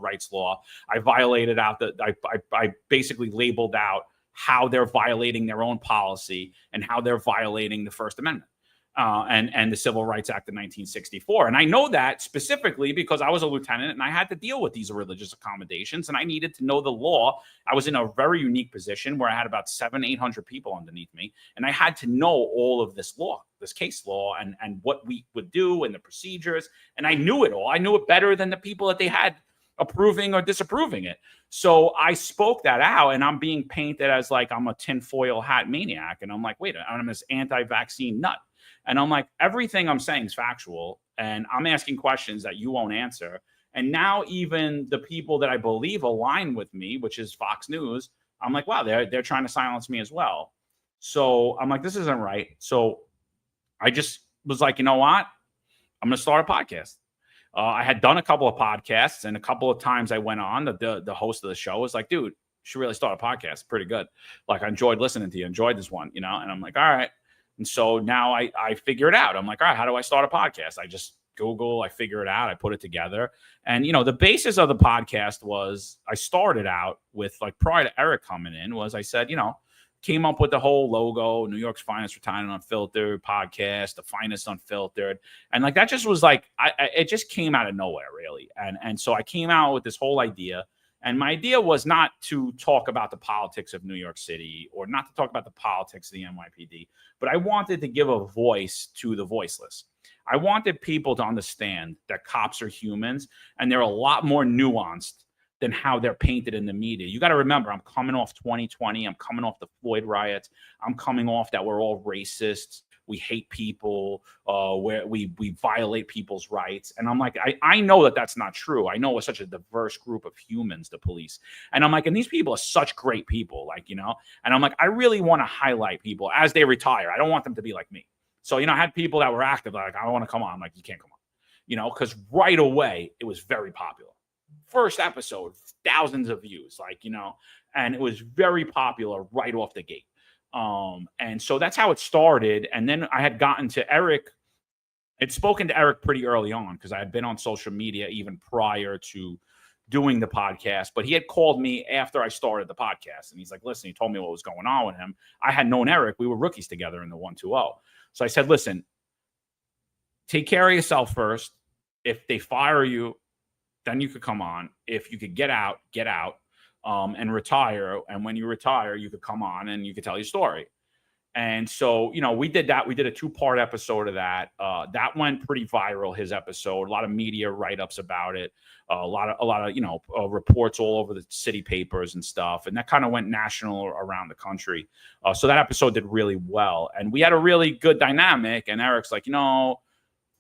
rights law. I violated out that I basically labeled out how they're violating their own policy and how they're violating the First Amendment. And the Civil Rights Act of 1964. And I know that specifically because I was a lieutenant and I had to deal with these religious accommodations and I needed to know the law. I was in a very unique position where I had about 700-800 people underneath me. And I had to know all of this law, this case law, and what we would do and the procedures. And I knew it all. I knew it better than the people that they had approving or disapproving it. So I spoke that out, and I'm being painted as like I'm a tinfoil hat maniac. And I'm like, wait, I'm this anti-vaccine nut. And I'm like, everything I'm saying is factual, and I'm asking questions that you won't answer. And now even the people that I believe align with me, which is Fox News, I'm like, wow, they're trying to silence me as well. So I'm like, this isn't right. So I just was like, you know what? I'm going to start a podcast. I had done a couple of podcasts, and a couple of times I went on, the host of the show was like, dude, you should really start a podcast. It's pretty good. Like, I enjoyed listening to you, enjoyed this one, you know? And I'm like, all right. And so now I figure it out. I'm like, all right, how do I start a podcast? I just Google, I figure it out, I put it together. And, you know, the basis of the podcast was I started out with, like, prior to Eric coming in, was I said, you know, came up with the whole logo, New York's Finest Unfiltered podcast, the Finest Unfiltered. And like, that just was like, it just came out of nowhere, really. And so I came out with this whole idea. And my idea was not to talk about the politics of New York City or not to talk about the politics of the NYPD, but I wanted to give a voice to the voiceless. I wanted people to understand that cops are humans and they're a lot more nuanced than how they're painted in the media. You got to remember, I'm coming off 2020. I'm coming off the Floyd riots. I'm coming off that we're all racists. We hate people, where we violate people's rights. And I'm like, I know that that's not true. I know it's such a diverse group of humans, the police. And I'm like, and these people are such great people, like, you know, and I'm like, I really want to highlight people as they retire. I don't want them to be like me. So, you know, I had people that were active, like, I want to come on. I'm like, you can't come on, you know, because right away it was very popular. First episode, thousands of views, like, you know, and it was very popular right off the gate. And so that's how it started. And then I had gotten to Eric. I'd spoken to Eric pretty early on because I had been on social media even prior to doing the podcast. But he had called me after I started the podcast. And he's like, listen, he told me what was going on with him. I had known Eric. We were rookies together in the 120. So I said, listen, take care of yourself first. If they fire you, then you could come on. If you could get out. And retire. And when you retire, you could come on and you could tell your story. And so, you know, we did that. We did a 2-part episode of that. That went pretty viral, his episode. A lot of media write-ups about it. A lot of, you know, reports all over the city papers and stuff. And that kind of went national around the country. So that episode did really well. And we had a really good dynamic. And Eric's like, you know,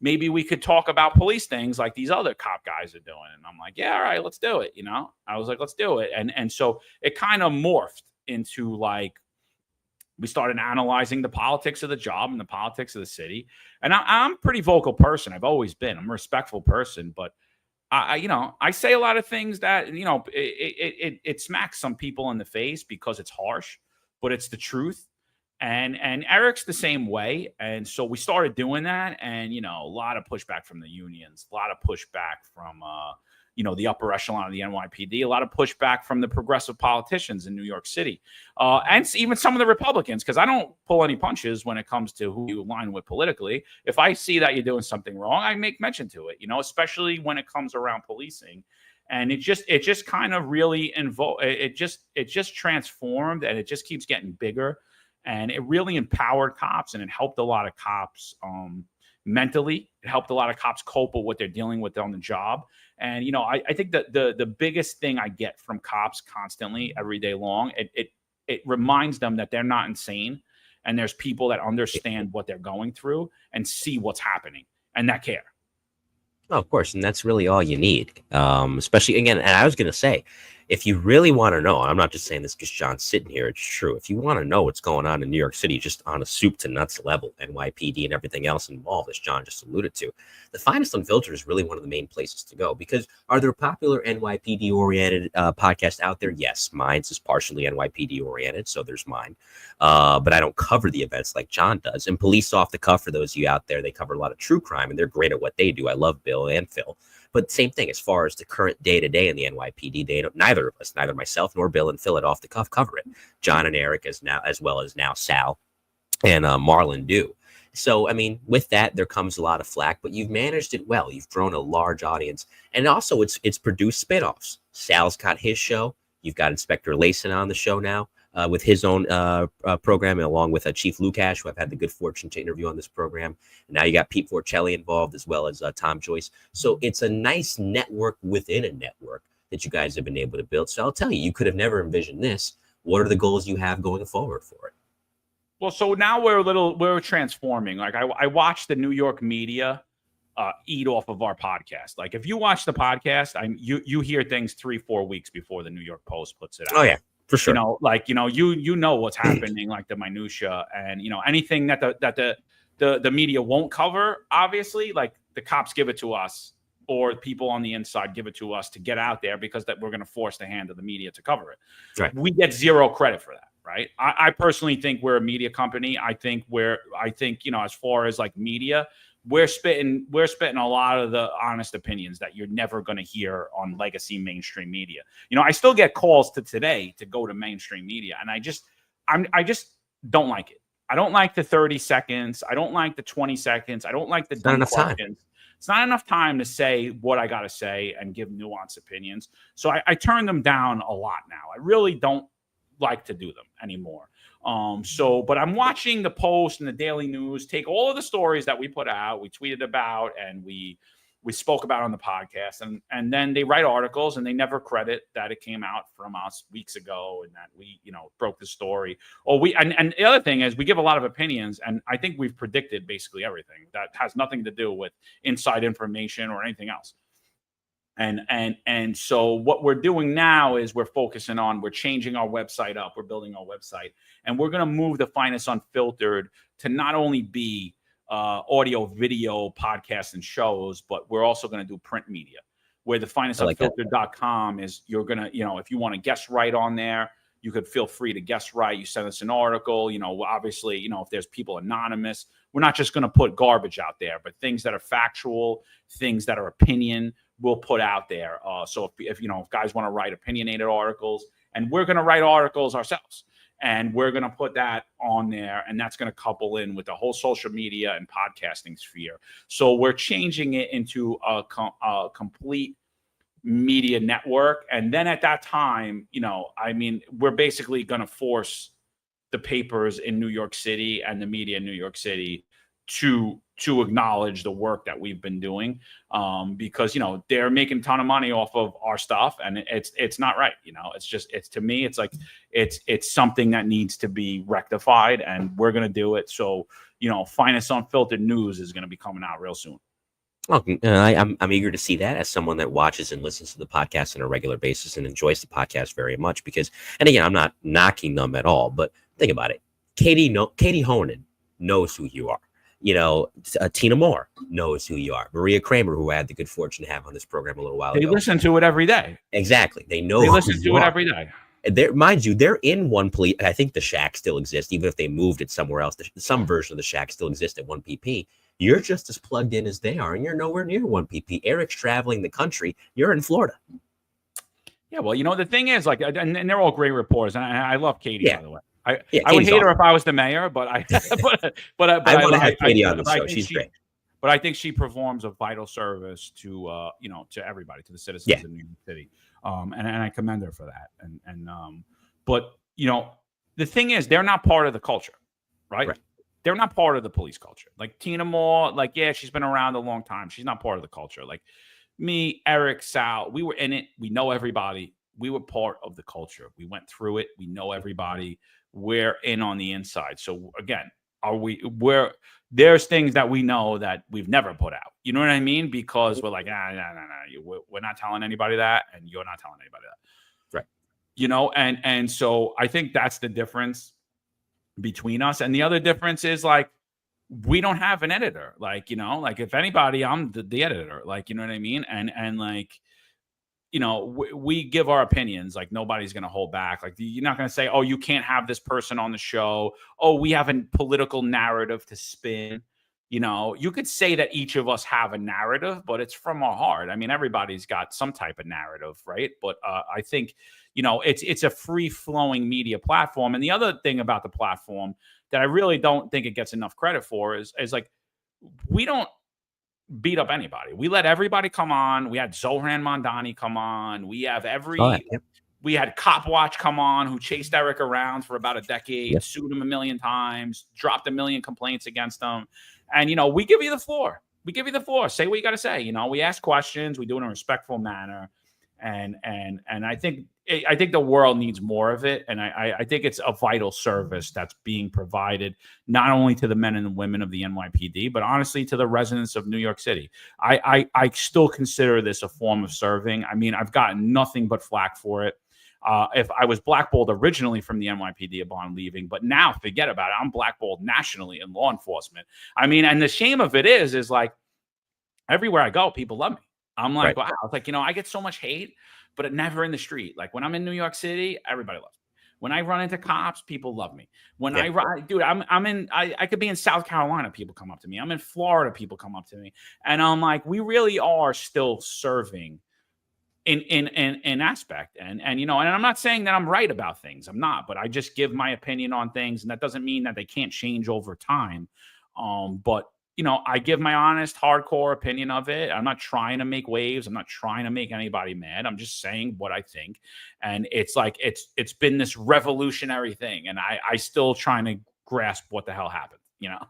maybe we could talk about police things like these other cop guys are doing. And I'm like, yeah, all right, let's do it. You know, I was like, let's do it. And so it kind of morphed into like, we started analyzing the politics of the job and the politics of the city. And I'm a pretty vocal person. I've always been. I'm a respectful person, but you know, I say a lot of things that, you know, it smacks some people in the face because it's harsh, but it's the truth. And Eric's the same way. And so we started doing that. And, you know, a lot of pushback from the unions, a lot of pushback from, you know, the upper echelon of the NYPD, a lot of pushback from the progressive politicians in New York City, and even some of the Republicans, because I don't pull any punches when it comes to who you align with politically. If I see that you're doing something wrong, I make mention to it, you know, especially when it comes around policing. And it just kind of really it just transformed, and it just keeps getting bigger. And it really empowered cops, and it helped a lot of cops mentally. It helped a lot of cops cope with what they're dealing with on the job. And, you know, I think that the biggest thing I get from cops constantly every day long, it reminds them that they're not insane. And there's people that understand what they're going through and see what's happening and that care. Oh, of course. And that's really all you need. Especially, again, and I was going to say, if you really want to know, I'm not just saying this because John's sitting here, it's true. If you want to know what's going on in New York City, just on a soup to nuts level, NYPD and everything else involved, as John just alluded to, the Finest Unfiltered is really one of the main places to go. Because are there popular NYPD-oriented podcasts out there? Yes, mine's is partially NYPD-oriented, so there's mine. But I don't cover the events like John does. And Police Off the Cuff, for those of you out there, they cover a lot of true crime, and they're great at what they do. I love Bill and Phil. But same thing, as far as the current day-to-day in the NYPD, neither of us, neither myself nor Bill and Phil at Off the Cuff cover it. John and Eric, as well as now Sal and Marlon do. So, I mean, with that, there comes a lot of flack, but you've managed it well. You've grown a large audience. And also, it's produced spinoffs. Sal's got his show. You've got Inspector Layson on the show now. With his own program, along with Chief Lukash, who I've had the good fortune to interview on this program. And now you got Pete Forcelli involved, as well as Tom Joyce. So it's a nice network within a network that you guys have been able to build. So I'll tell you, you could have never envisioned this. What are the goals you have going forward for it? Well, so now we're transforming. Like I watch the New York media eat off of our podcast. Like if you watch the podcast, you hear things 3-4 weeks before the New York Post puts it out. Oh yeah. For sure. You know, like, you know, you know what's happening, like the minutia, and, you know, anything that the media won't cover, obviously, like the cops give it to us, or people on the inside give it to us to get out there, because that we're going to force the hand of the media to cover it. Right. We get zero credit for that. Right. I personally think we're a media company. I think, you know, as far as like media, we're spitting a lot of the honest opinions that you're never going to hear on legacy mainstream media. You know, I still get calls to today to go to mainstream media, and I just don't like it. I don't like the 30 seconds. I don't like the 20 seconds. I don't like the dumb questions. It's not enough time to say what I got to say and give nuanced opinions. So I turn them down a lot now. I really don't like to do them anymore. But I'm watching the Post and the Daily News take all of the stories that we put out, we tweeted about, and we spoke about on the podcast, and then they write articles and they never credit that it came out from us weeks ago and that we, broke the story. And the other thing is we give a lot of opinions, and I think we've predicted basically everything that has nothing to do with inside information or anything else. And so what we're doing now is we're changing our website up, we're building our website, and we're going to move the Finest Unfiltered to not only be audio, video, podcasts, and shows, but we're also going to do print media, where the finestunfiltered.com is, you're going to, if you want to guest write on there, you could feel free to guest write. You send us an article, obviously, if there's people anonymous, we're not just going to put garbage out there, but things that are factual, things that are opinion, we'll put out there. So if guys want to write opinionated articles, and we're going to write articles ourselves, and we're going to put that on there, and that's going to couple in with the whole social media and podcasting sphere. So we're changing it into a complete media network. And then at that time, we're basically going to force the papers in New York City and the media in New York City to acknowledge the work that we've been doing, because they're making a ton of money off of our stuff, and it's not right. To me, it's like it's something that needs to be rectified, and we're gonna do it. So Finest Unfiltered News is gonna be coming out real soon. Well, I'm eager to see that, as someone that watches and listens to the podcast on a regular basis and enjoys the podcast very much. Because, and again, I'm not knocking them at all, but think about it. Katie Honan knows who you are. Tina Moore knows who you are. Maria Kramer, who I had the good fortune to have on this program a little while ago. They listen to it every day. Exactly. They know. They listen to it every day. Mind you, they're in one police. I think the Shack still exists, even if they moved it somewhere else. Some version of the Shack still exists at 1PP. You're just as plugged in as they are, and you're nowhere near 1PP. Eric's traveling the country. You're in Florida. Yeah, well, the thing is, and they're all great reporters, and I love Katie, by the way. I would hate her if I was the mayor, but I want to have Katie on the show. She's great. But I think she performs a vital service to to everybody, to the citizens in New York City, and I commend her for that. But the thing is, they're not part of the culture, right? They're not part of the police culture. Like Tina Moore, she's been around a long time. She's not part of the culture. Like me, Eric, Sal, we were in it. We know everybody. We were part of the culture. We went through it. We know everybody. We're in on the inside. So again, there's things that we know that we've never put out. You know what I mean? Because we're like, no. We're not telling anybody that, and you're not telling anybody that. Right. And so I think that's the difference between us. And the other difference is we don't have an editor. If anybody, I'm the editor. You know what I mean? And we give our opinions. Nobody's going to hold back. You're not going to say, oh, you can't have this person on the show. Oh, we have a political narrative to spin. You could say that each of us have a narrative, but it's from our heart. I mean, everybody's got some type of narrative, right? But I think, it's a free-flowing media platform. And the other thing about the platform that I really don't think it gets enough credit for is we don't beat up anybody. We let everybody come on. We had Zohran Mondani come on. We have we had Cop Watch come on, who chased Eric around for about a decade, sued him 1 million times, dropped 1 million complaints against him. And, we give you the floor. We give you the floor. Say what you got to say. We ask questions. We do it in a respectful manner. And I think the world needs more of it. And I think it's a vital service that's being provided not only to the men and women of the NYPD, but honestly to the residents of New York City. I still consider this a form of serving. I mean, I've gotten nothing but flack for it. If I was blackballed originally from the NYPD upon leaving, but now forget about it. I'm blackballed nationally in law enforcement. I mean, and the shame of it is everywhere I go, people love me. I'm like, wow. It's I get so much hate, but never in the street. When I'm in New York City, everybody loves me. When I run into cops, people love me. When I could be in South Carolina, people come up to me. I'm in Florida, people come up to me. And I'm like, we really are still serving in aspect. And you know, and I'm not saying that I'm right about things. I'm not, but I just give my opinion on things, and that doesn't mean that they can't change over time. But you know, I give my honest, hardcore opinion of it. I'm not trying to make waves. I'm not trying to make anybody mad. I'm just saying what I think. And it's like it's been this revolutionary thing, and I still trying to grasp what the hell happened, you know?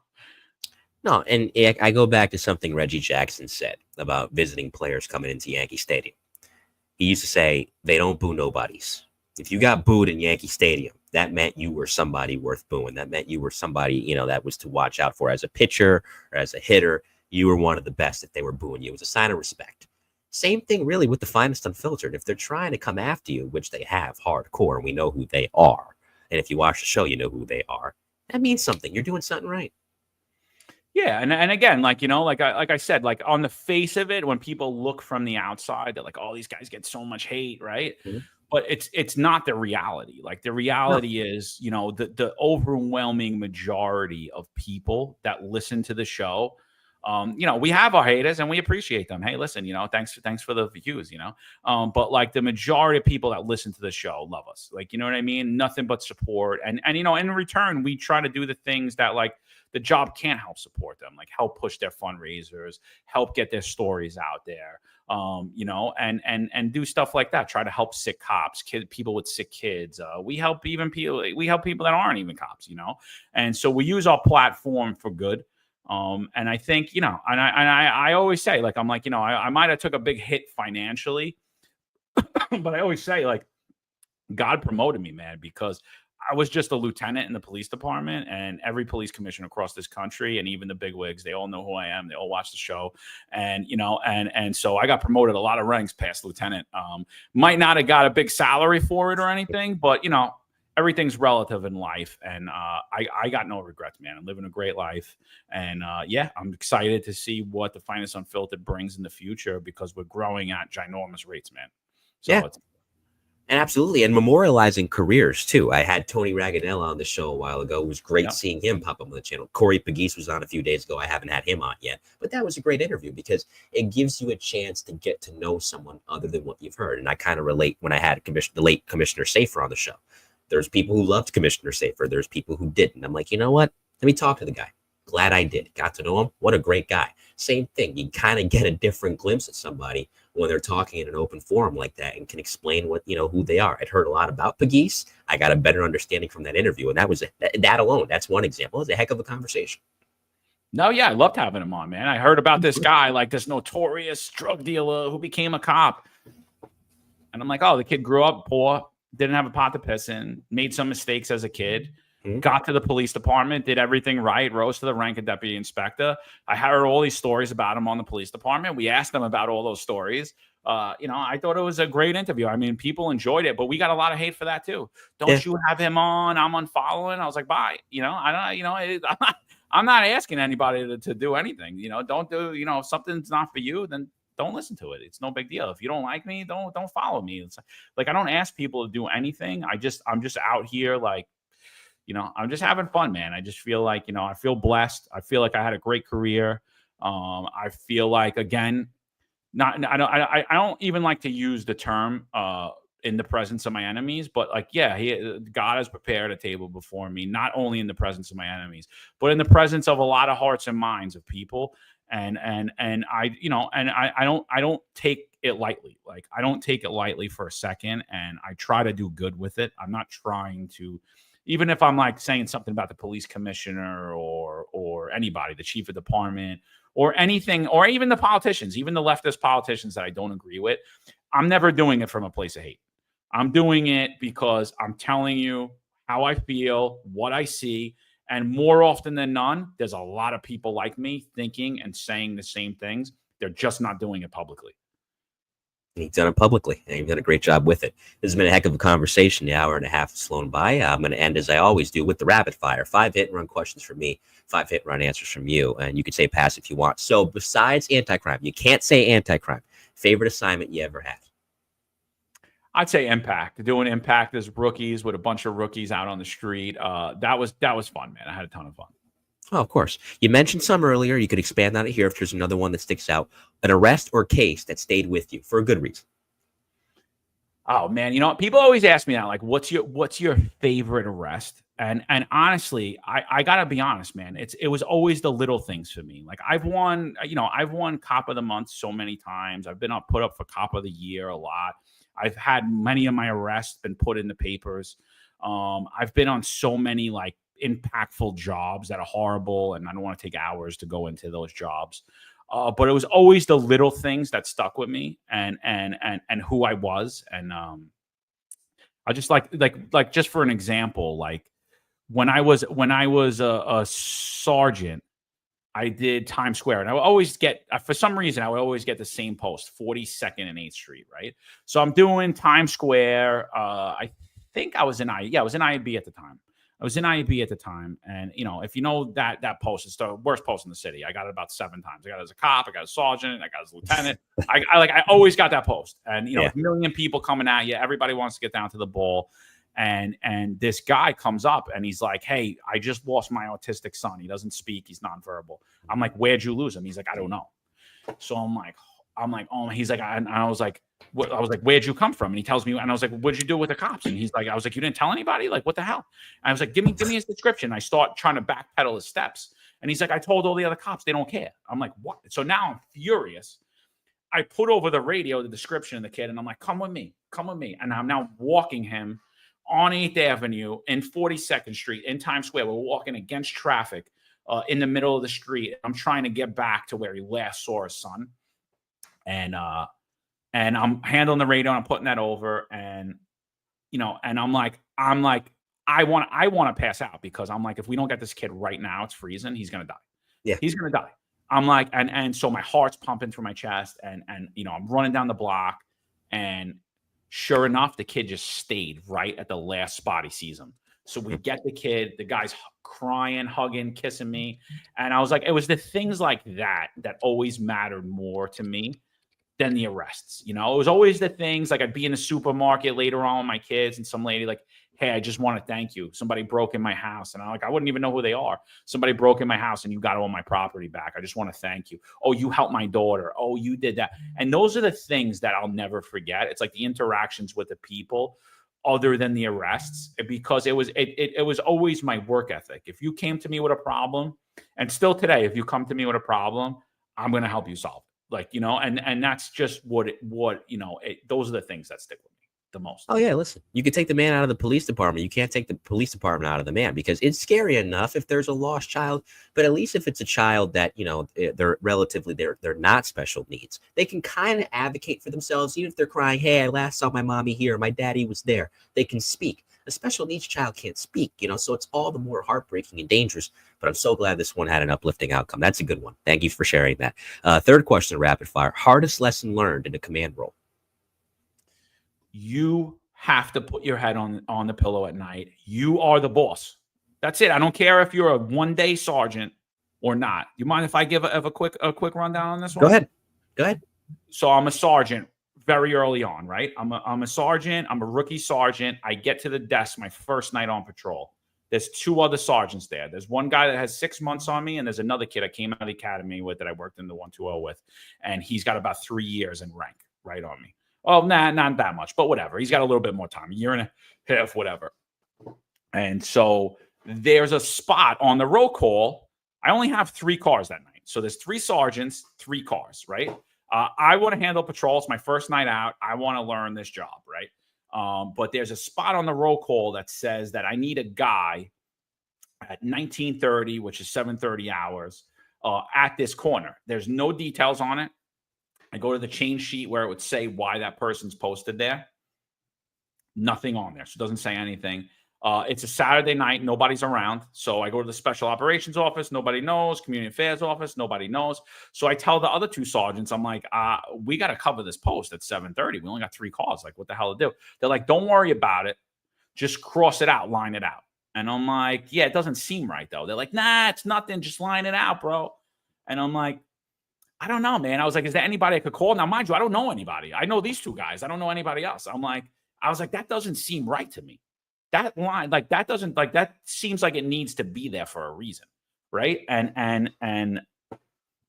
No, and I go back to something Reggie Jackson said about visiting players coming into Yankee Stadium. He used to say, they don't boo nobodies. If you got booed in Yankee Stadium, that meant you were somebody worth booing. That meant you were somebody, you know, that was to watch out for as a pitcher or as a hitter. You were one of the best if they were booing you. It was a sign of respect. Same thing really with the Finest Unfiltered. If they're trying to come after you, which they have hardcore, and we know who they are, and if you watch the show, you know who they are, that means something. You're doing something right. Yeah, and again, like, you know, like I said, like on the face of it, when people look from the outside, they're like, "Oh, these guys get so much hate," right? Mm-hmm. But it's not the reality. Like the reality is, you know, the overwhelming majority of people that listen to the show, you know, we have our haters and we appreciate them. Hey, listen, you know, thanks for the views, you know. But like the majority of people that listen to the show love us. Like, you know what I mean? Nothing but support. And you know, in return, we try to do the things that like the job can't help support them, like help push their fundraisers, help get their stories out there, you know, and do stuff like that. Try to help sick cops, people with sick kids. We help people that aren't even cops, you know. And so we use our platform for good. And I think, you know, and I always say, like, I'm like, you know, I might have took a big hit financially, but I always say, like, God promoted me, man, because I was just a lieutenant in the police department, and every police commissioner across this country, and even the bigwigs, they all know who I am. They all watch the show, and you know, and so I got promoted a lot of ranks past lieutenant. Might not have got a big salary for it or anything, but you know, everything's relative in life, and I got no regrets, man. I'm living a great life, and yeah, I'm excited to see what the Finest Unfiltered brings in the future, because we're growing at ginormous rates, man. So yeah. And absolutely, and memorializing careers too. I had Tony Raganella on the show a while ago. It was great seeing him pop up on the channel. Corey Pegues was on a few days ago. I haven't had him on yet, but that was a great interview because it gives you a chance to get to know someone other than what you've heard. And I kind of relate when I had the late Commissioner Safer on the show. There's people who loved Commissioner Safer. There's people who didn't. I'm like, you know what? Let me talk to the guy. Glad I did. Got to know him. What a great guy. Same thing. You kind of get a different glimpse at somebody when they're talking in an open forum like that and can explain what, you know, who they are. I'd heard a lot about Pegues. I got a better understanding from that interview. And that was that alone. That's one example. It was a heck of a conversation. No, yeah, I loved having him on, man. I heard about this guy, like this notorious drug dealer who became a cop. And I'm like, oh, the kid grew up poor, didn't have a pot to piss in, made some mistakes as a kid. Got to the police department, did everything right, rose to the rank of deputy inspector. I heard all these stories about him on the police department. We asked them about all those stories. You know, I thought it was a great interview. I mean, people enjoyed it, but we got a lot of hate for that too. Don't you have him on? I'm unfollowing. I was like, bye. You know, I don't. You know, I'm not asking anybody to do anything. You know, don't do. You know, if something's not for you, then don't listen to it. It's no big deal. If you don't like me, don't follow me. It's like I don't ask people to do anything. I'm just out here like. You know, I'm just having fun, man. I just feel like, you know, I feel blessed. I feel like I had a great career. I feel like, again, I don't even like to use the term in the presence of my enemies, but like, yeah, God has prepared a table before me, not only in the presence of my enemies, but in the presence of a lot of hearts and minds of people. And I, you know, and I don't take it lightly. Like, I don't take it lightly for a second, and I try to do good with it. I'm not trying to. Even if I'm like saying something about the police commissioner or anybody, the chief of department or anything, or even the politicians, even the leftist politicians that I don't agree with, I'm never doing it from a place of hate. I'm doing it because I'm telling you how I feel, what I see. And more often than none, there's a lot of people like me thinking and saying the same things. They're just not doing it publicly. He's done it publicly, and he's done a great job with it. This has been a heck of a conversation. The hour and a half has flown by. I'm going to end, as I always do, with the rapid fire. 5 hit-and-run questions from me, 5 hit-and-run answers from you, and you can say pass if you want. So besides anti-crime, you can't say anti-crime. Favorite assignment you ever had? I'd say Impact. Doing Impact as rookies with a bunch of rookies out on the street. That was fun, man. I had a ton of fun. Oh, of course. You mentioned some earlier. You could expand on it here if there's another one that sticks out. An arrest or case that stayed with you for a good reason. Oh man, people always ask me that, like, what's your favorite arrest? And honestly, I gotta be honest, man. It was always the little things for me. Like I've won Cop of the Month so many times. I've been put up for Cop of the Year a lot. I've had many of my arrests been put in the papers. I've been on so many like impactful jobs that are horrible, and I don't want to take hours to go into those jobs. But it was always the little things that stuck with me, and who I was. And I just like just for an example, like when I was a sergeant, I did Times Square, and I would always get, for some reason, I would always get the same post, 42nd and 8th Street, right? So I'm doing Times Square. I think I was in I was in IAB at the time. I was in IAB at the time, and if you know that post, it's the worst post in the city. I got it about 7 times. I got it as a cop, I got a sergeant, I got it as a lieutenant. I always got that post, and a million people coming at you. Everybody wants to get down to the ball. And this guy comes up and he's like, "Hey, I just lost my autistic son. He doesn't speak. He's nonverbal." I'm like, "Where'd you lose him?" He's like, "I don't know." So I'm like, "Oh," he's like, and I was like, I was like, "Where'd you come from?" And he tells me, and I was like, "What'd you do with the cops?" And he's like, I was like, "You didn't tell anybody? Like, what the hell?" And I was like, give me his description. I start trying to backpedal his steps. And he's like, "I told all the other cops, they don't care." I'm like, "What?" So now I'm furious. I put over the radio the description of the kid, and I'm like, "Come with me. Come with me." And I'm now walking him on 8th Avenue in 42nd Street in Times Square. We're walking against traffic in the middle of the street. I'm trying to get back to where he last saw his son. And I'm handling the radio and I'm putting that over. And, and I'm like, I want to pass out, because I'm like, if we don't get this kid right now, it's freezing. He's going to die. Yeah. He's going to die. I'm like, and so my heart's pumping through my chest, and I'm running down the block, and sure enough, the kid just stayed right at the last spot he sees him. So we get the kid, the guy's crying, hugging, kissing me. And I was like, it was the things like that always mattered more to me than the arrests. It was always the things like I'd be in the supermarket later on with my kids, and some lady like, "Hey, I just want to thank you. Somebody broke in my house." And I'm like, I wouldn't even know who they are. "Somebody broke in my house and you got all my property back. I just want to thank you. Oh, you helped my daughter. Oh, you did that." And those are the things that I'll never forget. It's like the interactions with the people other than the arrests, because it was always my work ethic. If you came to me with a problem, and still today, if you come to me with a problem, I'm going to help you solve it. Like, and that's just those are the things that stick with me the most. Oh yeah, listen, you can take the man out of the police department. You can't take the police department out of the man, because it's scary enough if there's a lost child, but at least if it's a child that, they're relatively, they're not special needs, they can kind of advocate for themselves. Even if they're crying, "Hey, I last saw my mommy here, my daddy was there," they can speak. A special needs child can't speak, so it's all the more heartbreaking and dangerous. But I'm so glad this one had an uplifting outcome. That's a good one. Thank you for sharing that. Third question, rapid fire: hardest lesson learned in a command role? You have to put your head on the pillow at night. You are the boss. That's it. I don't care if you're a one-day sergeant or not. You mind if I give a quick rundown on this one? Go ahead. So I'm a sergeant very early on, right? I'm a sergeant. I'm a rookie sergeant. I get to the desk my first night on patrol. There's 2 other sergeants there. There's one guy that has 6 months on me, and there's another kid I came out of the academy with that I worked in the 120 with, and he's got about 3 years in rank right on me. Oh, not that much, but whatever. He's got a little bit more time, a year and a half, whatever. And so there's a spot on the roll call. I only have 3 cars that night. So there's 3 sergeants, 3 cars, right? I want to handle patrol. It's my first night out. I want to learn this job, right? But there's a spot on the roll call that says that I need a guy at 19:30, which is 7:30 hours, at this corner. There's no details on it. I go to the change sheet where it would say why that person's posted there. Nothing on there. So it doesn't say anything. It's a Saturday night. Nobody's around. So I go to the special operations office. Nobody knows. Community affairs office. Nobody knows. So I tell the other 2 sergeants, I'm like, we got to cover this post at 7:30. We only got 3 calls. Like, what the hell to do? They're like, "Don't worry about it. Just cross it out. Line it out." And I'm like, "Yeah, it doesn't seem right, though." They're like, "Nah, it's nothing. Just line it out, bro." And I'm like, "I don't know, man." I was like, "Is there anybody I could call?" Now, mind you, I don't know anybody. I know these 2 guys. I don't know anybody else. I was like, that doesn't seem right to me. That line, like, that doesn't, like, that seems like it needs to be there for a reason, right? And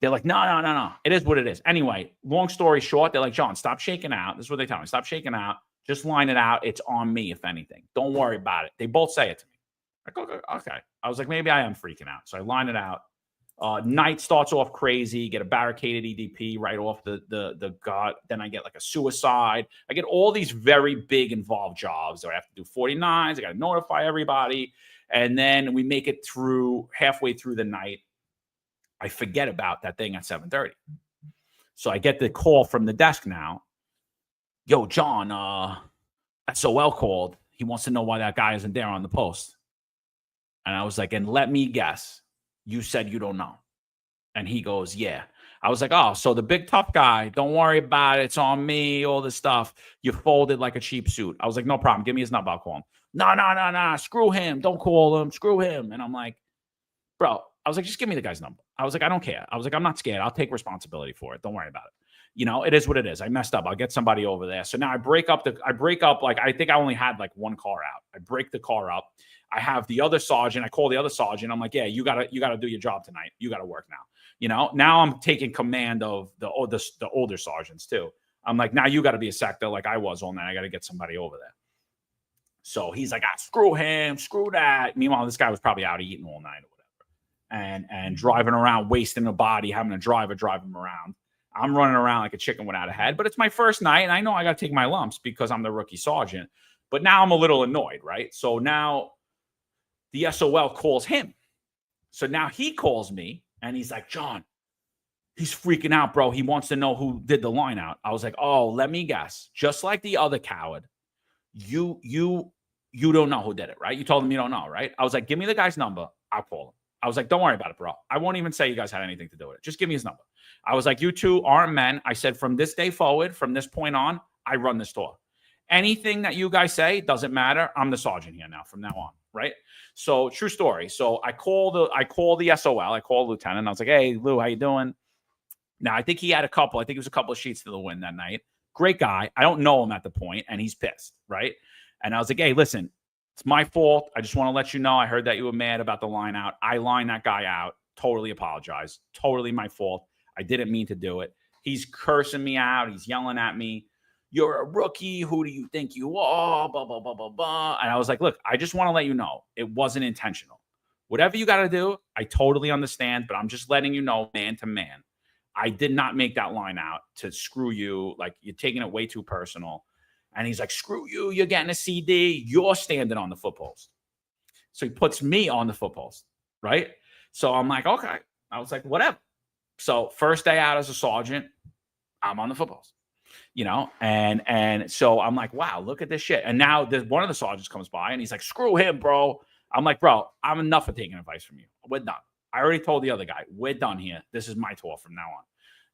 they're like, no. It is what it is. Anyway, long story short, they're like, "John, stop shaking out." This is what they tell me: "Stop shaking out. Just line it out. It's on me, if anything. Don't worry about it. They both say it to me. I go, okay. I was like, maybe I am freaking out. So I line it out. Night starts off crazy. Get a barricaded EDP right off the gut. Then I get like a suicide. I get all these very big involved jobs. So I have to do 49s. I got to notify everybody. And then we make it through halfway through the night. I forget about that thing at 7:30. So I get the call from the desk now. Yo, John, SOL called. He wants to know why that guy isn't there on the post. And I was like, and let me guess. You said you don't know. And he goes, yeah. I was like, oh, so the big tough guy, don't worry about it. It's on me, all this stuff. You folded like a cheap suit. I was like, no problem. Give me his number. I'll call him. No. Screw him. Don't call him. Screw him. And I'm like, bro, I was like, just give me the guy's number. I was like, I don't care. I was like, I'm not scared. I'll take responsibility for it. Don't worry about it. You know, it is what it is. I messed up. I'll get somebody over there. So now I break up like, I think I only had like one car out. I break the car up. I have the other sergeant. I call the other sergeant. I'm like, yeah, you gotta do your job tonight. You gotta work now. You know, now I'm taking command of the older sergeants too. I'm like, now you gotta be a sector like I was all night. I gotta get somebody over there. So he's like, screw him, screw that. Meanwhile, this guy was probably out eating all night or whatever, and driving around, wasting a body, having a driver drive him around. I'm running around like a chicken without a head, but it's my first night, and I know I got to take my lumps because I'm the rookie sergeant. But now I'm a little annoyed, right? So now the SOL calls him. So now he calls me, and he's like, John, he's freaking out, bro. He wants to know who did the line out. I was like, oh, let me guess. Just like the other coward, you don't know who did it, right? You told him you don't know, right? I was like, give me the guy's number. I'll call him. I was like, don't worry about it, bro. I won't even say you guys had anything to do with it. Just give me his number. I was like, you two aren't men. I said, from this day forward, from this point on, I run this tour. Anything that you guys say doesn't matter. I'm the sergeant here now from now on, right? So true story. So I call the SOL. I call the lieutenant. I was like, hey, Lou, how you doing? Now, I think he had it was a couple of sheets to the wind that night. Great guy. I don't know him at the point, and he's pissed, right? And I was like, hey, listen, it's my fault. I just want to let you know I heard that you were mad about the line out. I lined that guy out. Totally apologize. Totally my fault. I didn't mean to do it. He's cursing me out. He's yelling at me. You're a rookie. Who do you think you are? Blah, blah, blah, blah, blah. And I was like, look, I just want to let you know it wasn't intentional. Whatever you got to do, I totally understand, but I'm just letting you know, man to man, I did not make that line out to screw you. Like, you're taking it way too personal. And he's like, screw you. You're getting a CD. You're standing on the foot post. So he puts me on the foot post, right? So I'm like, okay. I was like, whatever. So first day out as a sergeant, I'm on the foot post, you know? And so I'm like, wow, look at this shit. And now one of the sergeants comes by and he's like, screw him, bro. I'm like, bro, I'm enough of taking advice from you. We're done. I already told the other guy, we're done here. This is my tour from now on.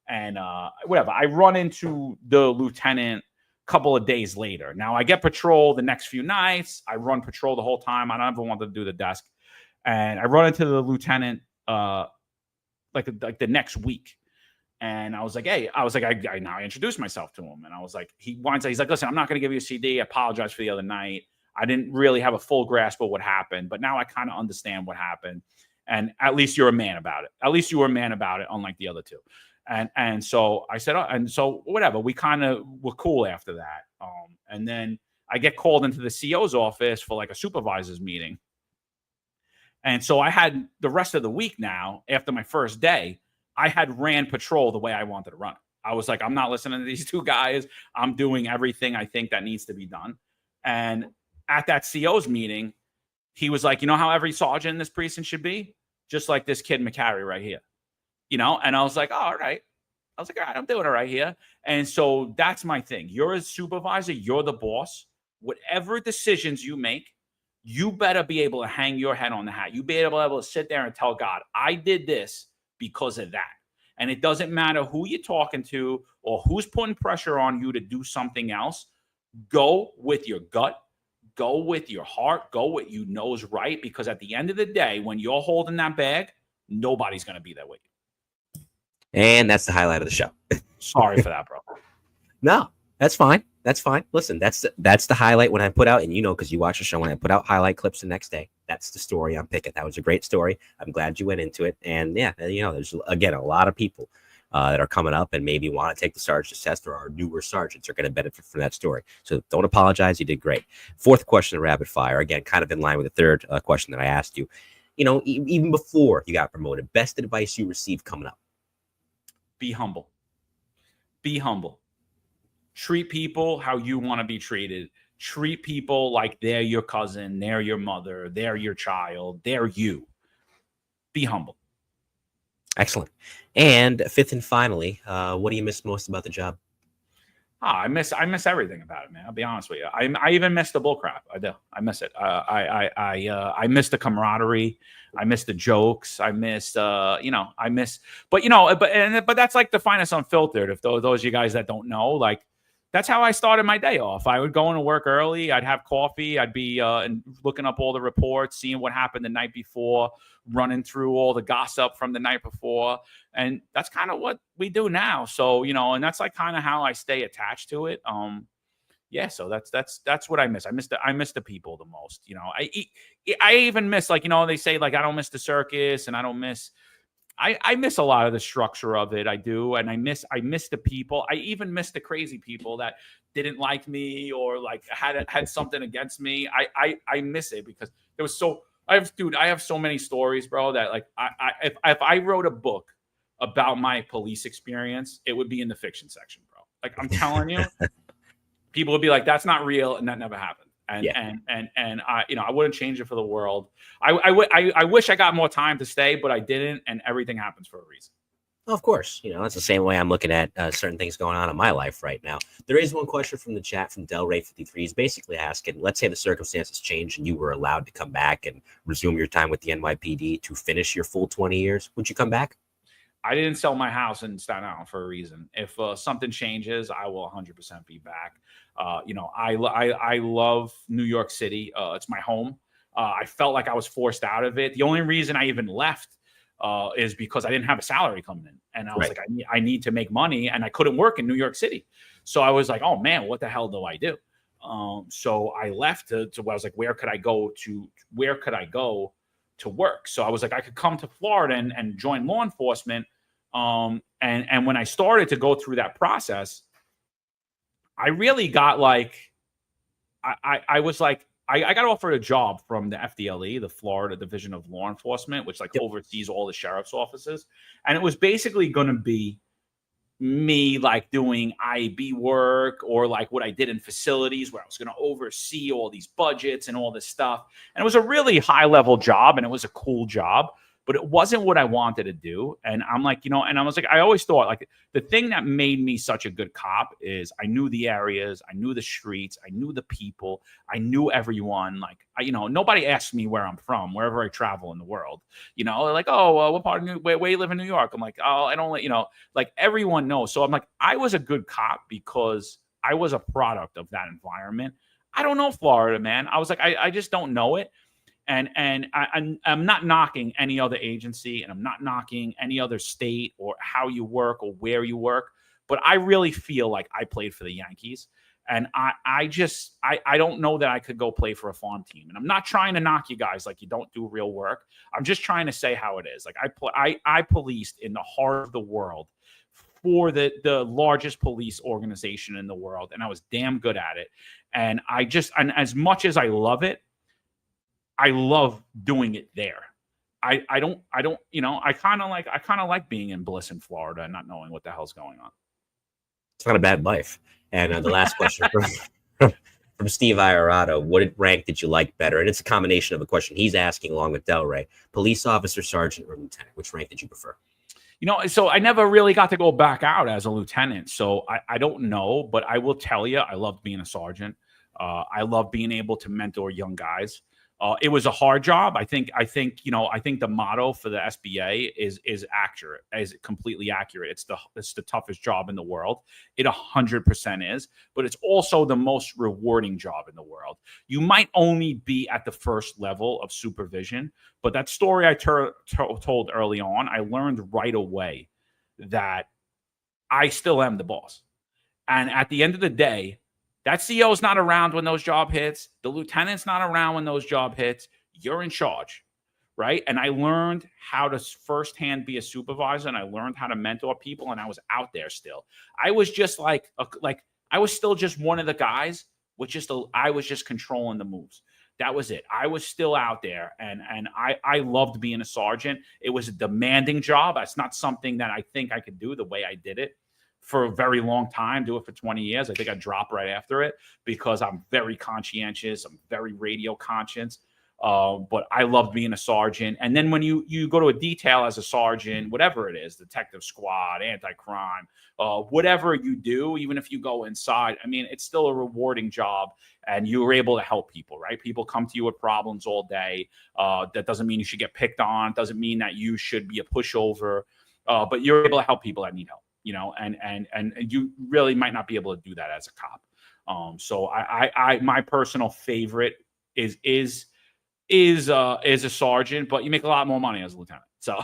And whatever. I run into the lieutenant a couple of days later. Now I get patrol the next few nights. I run patrol the whole time. I don't ever want to do the desk. And I run into the lieutenant like the next week. And I was like, hey, I now introduced myself to him. And I was like, he's like, listen, I'm not going to give you a CD. I apologize for the other night. I didn't really have a full grasp of what happened, but now I kind of understand what happened. And at least you're a man about it. At least you were a man about it, unlike the other two. And so I said, and so whatever, we kind of were cool after that. And then I get called into the CO's office for like a supervisor's meeting. And so I had the rest of the week now, after my first day, I had ran patrol the way I wanted to run it. I was like, I'm not listening to these two guys. I'm doing everything I think that needs to be done. And at that CO's meeting, he was like, you know how every sergeant in this precinct should be? Just like this kid Macari right here. You know? And I was like, oh, all right. I was like, all right, I'm doing it right here. And so that's my thing. You're a supervisor. You're the boss. Whatever decisions you make, you better be able to hang your head on the hat. You be able to sit there and tell God, I did this because of that. And it doesn't matter who you're talking to or who's putting pressure on you to do something else. Go with your gut. Go with your heart. Go what you know is right. Because at the end of the day, when you're holding that bag, nobody's going to be there with you. And that's the highlight of the show. Sorry for that, bro. No, that's fine. That's fine. Listen, that's the highlight when I put out, and you know, because you watch the show, when I put out highlight clips the next day, that's the story I'm picking. That was a great story. I'm glad you went into it. And yeah, you know, there's, again, a lot of people that are coming up and maybe want to take the sergeant's test, or our newer sergeants are going to benefit from that story. So don't apologize. You did great. Fourth question, rapid fire. Again, kind of in line with the third question that I asked you. You know, even before you got promoted, best advice you received coming up? Be humble. Be humble. Treat people how you want to be treated. Treat people like they're your cousin, they're your mother, they're your child, they're you. Be humble. Excellent. And fifth and finally, what do you miss most about the job? I miss everything about it, man. I'll be honest with you. I even miss the bull crap. I do. I miss it. I miss the camaraderie. I miss the jokes. I miss, I miss, but that's like the Finest Unfiltered. If those of you guys that don't know, like, that's how I started my day off. I would go into work early. I'd have coffee. I'd be and looking up all the reports, seeing what happened the night before, running through all the gossip from the night before. And that's kind of what we do now. So, and that's like kind of how I stay attached to it. Yeah, so that's what I miss. I miss the people the most. I even miss, like, they say, like, I don't miss the circus, and I don't miss I miss a lot of the structure of it. I do. And I miss the people. I even miss the crazy people that didn't like me or like had something against me. I miss it because there was I have so many stories, bro, that like if I wrote a book about my police experience, it would be in the fiction section, bro. Like, I'm telling you, people would be like, that's not real, and that never happened. And I wouldn't change it for the world. I wish I got more time to stay, but I didn't, and everything happens for a reason. Well, of course, that's the same way I'm looking at certain things going on in my life right now. There is one question from the chat from Delray53. He's basically asking, let's say the circumstances change and you were allowed to come back and resume your time with the NYPD to finish your full 20 years. Would you come back? I didn't sell my house in Staten Island for a reason. If something changes, I will 100% be back. I love New York City. It's my home. I felt like I was forced out of it. The only reason I even left is because I didn't have a salary coming in. And I was like, I need to make money, and I couldn't work in New York City. So I was like, oh man, what the hell do I do? So I left to where I was like, where could I go to work? So I was like, I could come to Florida and join law enforcement. And when I started to go through that process, I really got like, I was like, I got offered a job from the FDLE, the Florida Division of Law Enforcement, which like oversees all the sheriff's offices. And it was basically going to be me like doing IB work, or like what I did in facilities where I was going to oversee all these budgets and all this stuff. And it was a really high level job, and it was a cool job, but it wasn't what I wanted to do. And I'm like, and I was like, I always thought like the thing that made me such a good cop is I knew the areas, I knew the streets, I knew the people, I knew everyone. Like, nobody asks me where I'm from, wherever I travel in the world, like, oh, what part of where you live in New York? I'm like, oh, I don't, like everyone knows. So I'm like, I was a good cop because I was a product of that environment. I don't know Florida, man. I was like, I just don't know it. And I'm not knocking any other agency, and I'm not knocking any other state or how you work or where you work, but I really feel like I played for the Yankees, and I don't know that I could go play for a farm team. And I'm not trying to knock you guys like you don't do real work. I'm just trying to say how it is. Like I policed in the heart of the world for the largest police organization in the world, and I was damn good at it. And and as much as I love it, I love doing it there. I kind of like being in Bliss in Florida and not knowing what the hell's going on. It's not a bad life. And the last question from Steve Iorado, what rank did you like better? And it's a combination of a question he's asking along with Delray: police officer, sergeant, or lieutenant. Which rank did you prefer? So I never really got to go back out as a lieutenant. So I don't know, but I will tell you, I loved being a sergeant. I love being able to mentor young guys. It was a hard job. I think the motto for the SBA is accurate, is completely accurate. It's the toughest job in the world. It 100% is, but it's also the most rewarding job in the world. You might only be at the first level of supervision, but that story I told early on, I learned right away that I still am the boss. And at the end of the day, that CO is not around when those job hits. The lieutenant's not around when those job hits. You're in charge. right? And I learned how to firsthand be a supervisor, and I learned how to mentor people, and I was out there still. I was just I was still just one of the guys with I was just controlling the moves. That was it. I was still out there, and I loved being a sergeant. It was a demanding job. It's not something that I think I could do the way I did it for a very long time, do it for 20 years. I think I'd drop right after it because I'm very conscientious. I'm very radio conscious. But I loved being a sergeant. And then when you go to a detail as a sergeant, whatever it is, detective squad, anti-crime, whatever you do, even if you go inside, I mean, it's still a rewarding job, and you're able to help people, right? People come to you with problems all day. That doesn't mean you should get picked on. It doesn't mean that you should be a pushover, but you're able to help people that need help, and you really might not be able to do that as a cop. So my personal favorite is a sergeant, but you make a lot more money as a lieutenant. So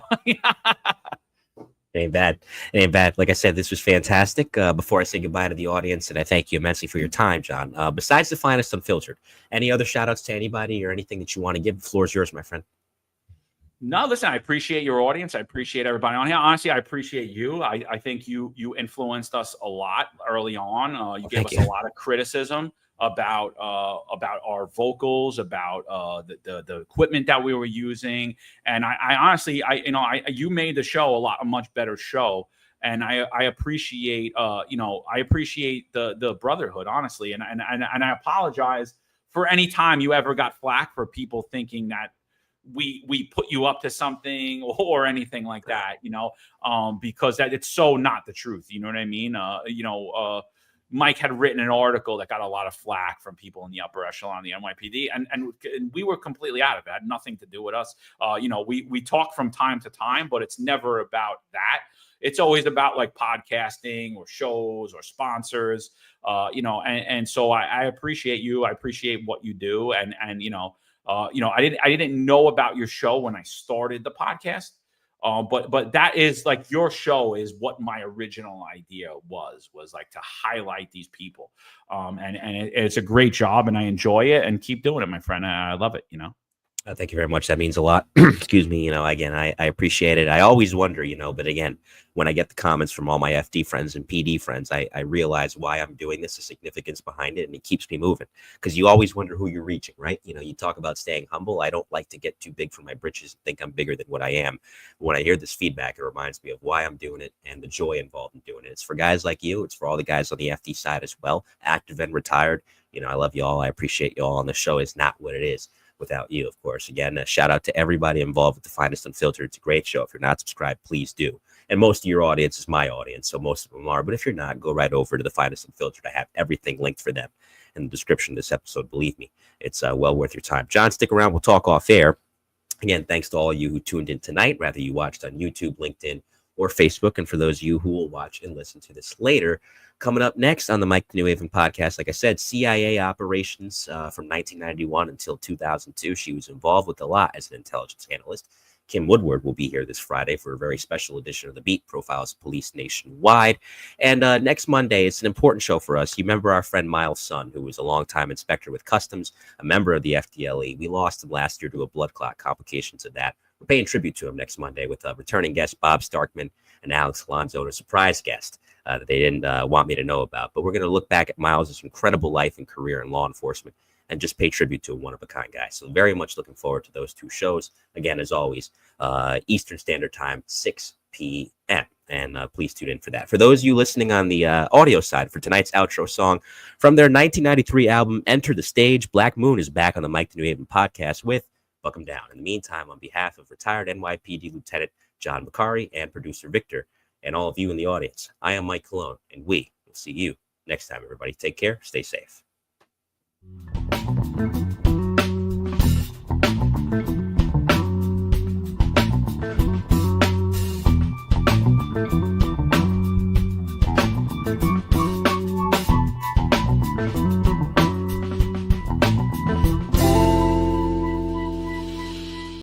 It ain't bad. It ain't bad. Like I said, this was fantastic. Before I say goodbye to the audience, and I thank you immensely for your time, John. Besides the Finest Unfiltered, any other shout outs to anybody or anything that you want to give? The floor is yours, my friend. No, listen, I appreciate your audience. I appreciate everybody on here. Honestly, I appreciate you. I think you influenced us a lot early on. You gave us a lot of criticism about our vocals, about the equipment that we were using, and I honestly, you made the show a much better show, and I appreciate the brotherhood, honestly, and I apologize for any time you ever got flack for people thinking that we put you up to something or anything like that, because that it's so not the truth. You know what I mean? Mike had written an article that got a lot of flack from people in the upper echelon of the NYPD, and we were completely out of it. It had nothing to do with us. We talk from time to time, but it's never about that. It's always about like podcasting or shows or sponsors, and so I appreciate you. I appreciate what you do. And I didn't know about your show when I started the podcast. But that is like, your show is what my original idea was like to highlight these people. And it's a great job, and I enjoy it, and keep doing it, my friend. I love it, Thank you very much. That means a lot. Excuse me. Again, I appreciate it. I always wonder, but again, when I get the comments from all my FD friends and PD friends, I realize why I'm doing this, the significance behind it, and it keeps me moving, because you always wonder who you're reaching, right? You talk about staying humble. I don't like to get too big for my britches and think I'm bigger than what I am. When I hear this feedback, it reminds me of why I'm doing it and the joy involved in doing it. It's for guys like you. It's for all the guys on the FD side as well, active and retired. I love you all. I appreciate you all. And the show is not what it is without you, of course. Again, a shout out to everybody involved with the Finest Unfiltered. It's a great show. If you're not subscribed, please do. And most of your audience is my audience, so most of them are. But if you're not, go right over to the Finest Unfiltered. I have everything linked for them in the description of this episode. Believe me, it's well worth your time. John, stick around. We'll talk off air. Again, thanks to all of you who tuned in tonight, whether you watched on YouTube, LinkedIn, or Facebook. And for those of you who will watch and listen to this later, coming up next on the Mike the New Haven podcast, like I said, CIA operations from 1991 until 2002. She was involved with a lot as an intelligence analyst. Kim Woodward will be here this Friday for a very special edition of The Beat, Profiles of Police Nationwide. And next Monday, it's an important show for us. You remember our friend Miles' son, who was a longtime inspector with Customs, a member of the FDLE. We lost him last year to a blood clot, complications of that. We're paying tribute to him next Monday with returning guest Bob Starkman and Alex Alonso, and a surprise guest that they didn't want me to know about. But we're going to look back at Miles' incredible life and career in law enforcement and just pay tribute to a one-of-a-kind guy. So very much looking forward to those two shows. Again, as always, Eastern Standard Time, 6 p.m. And please tune in for that. For those of you listening on the audio side, for tonight's outro song from their 1993 album, Enter the Stage, Black Moon is back on the Mike the New Haven podcast with Buck 'em Down. In the meantime, on behalf of retired NYPD Lieutenant John Macari and producer Victor, and all of you in the audience, I am Mike Colón, and we will see you next time, everybody. Take care. Stay safe.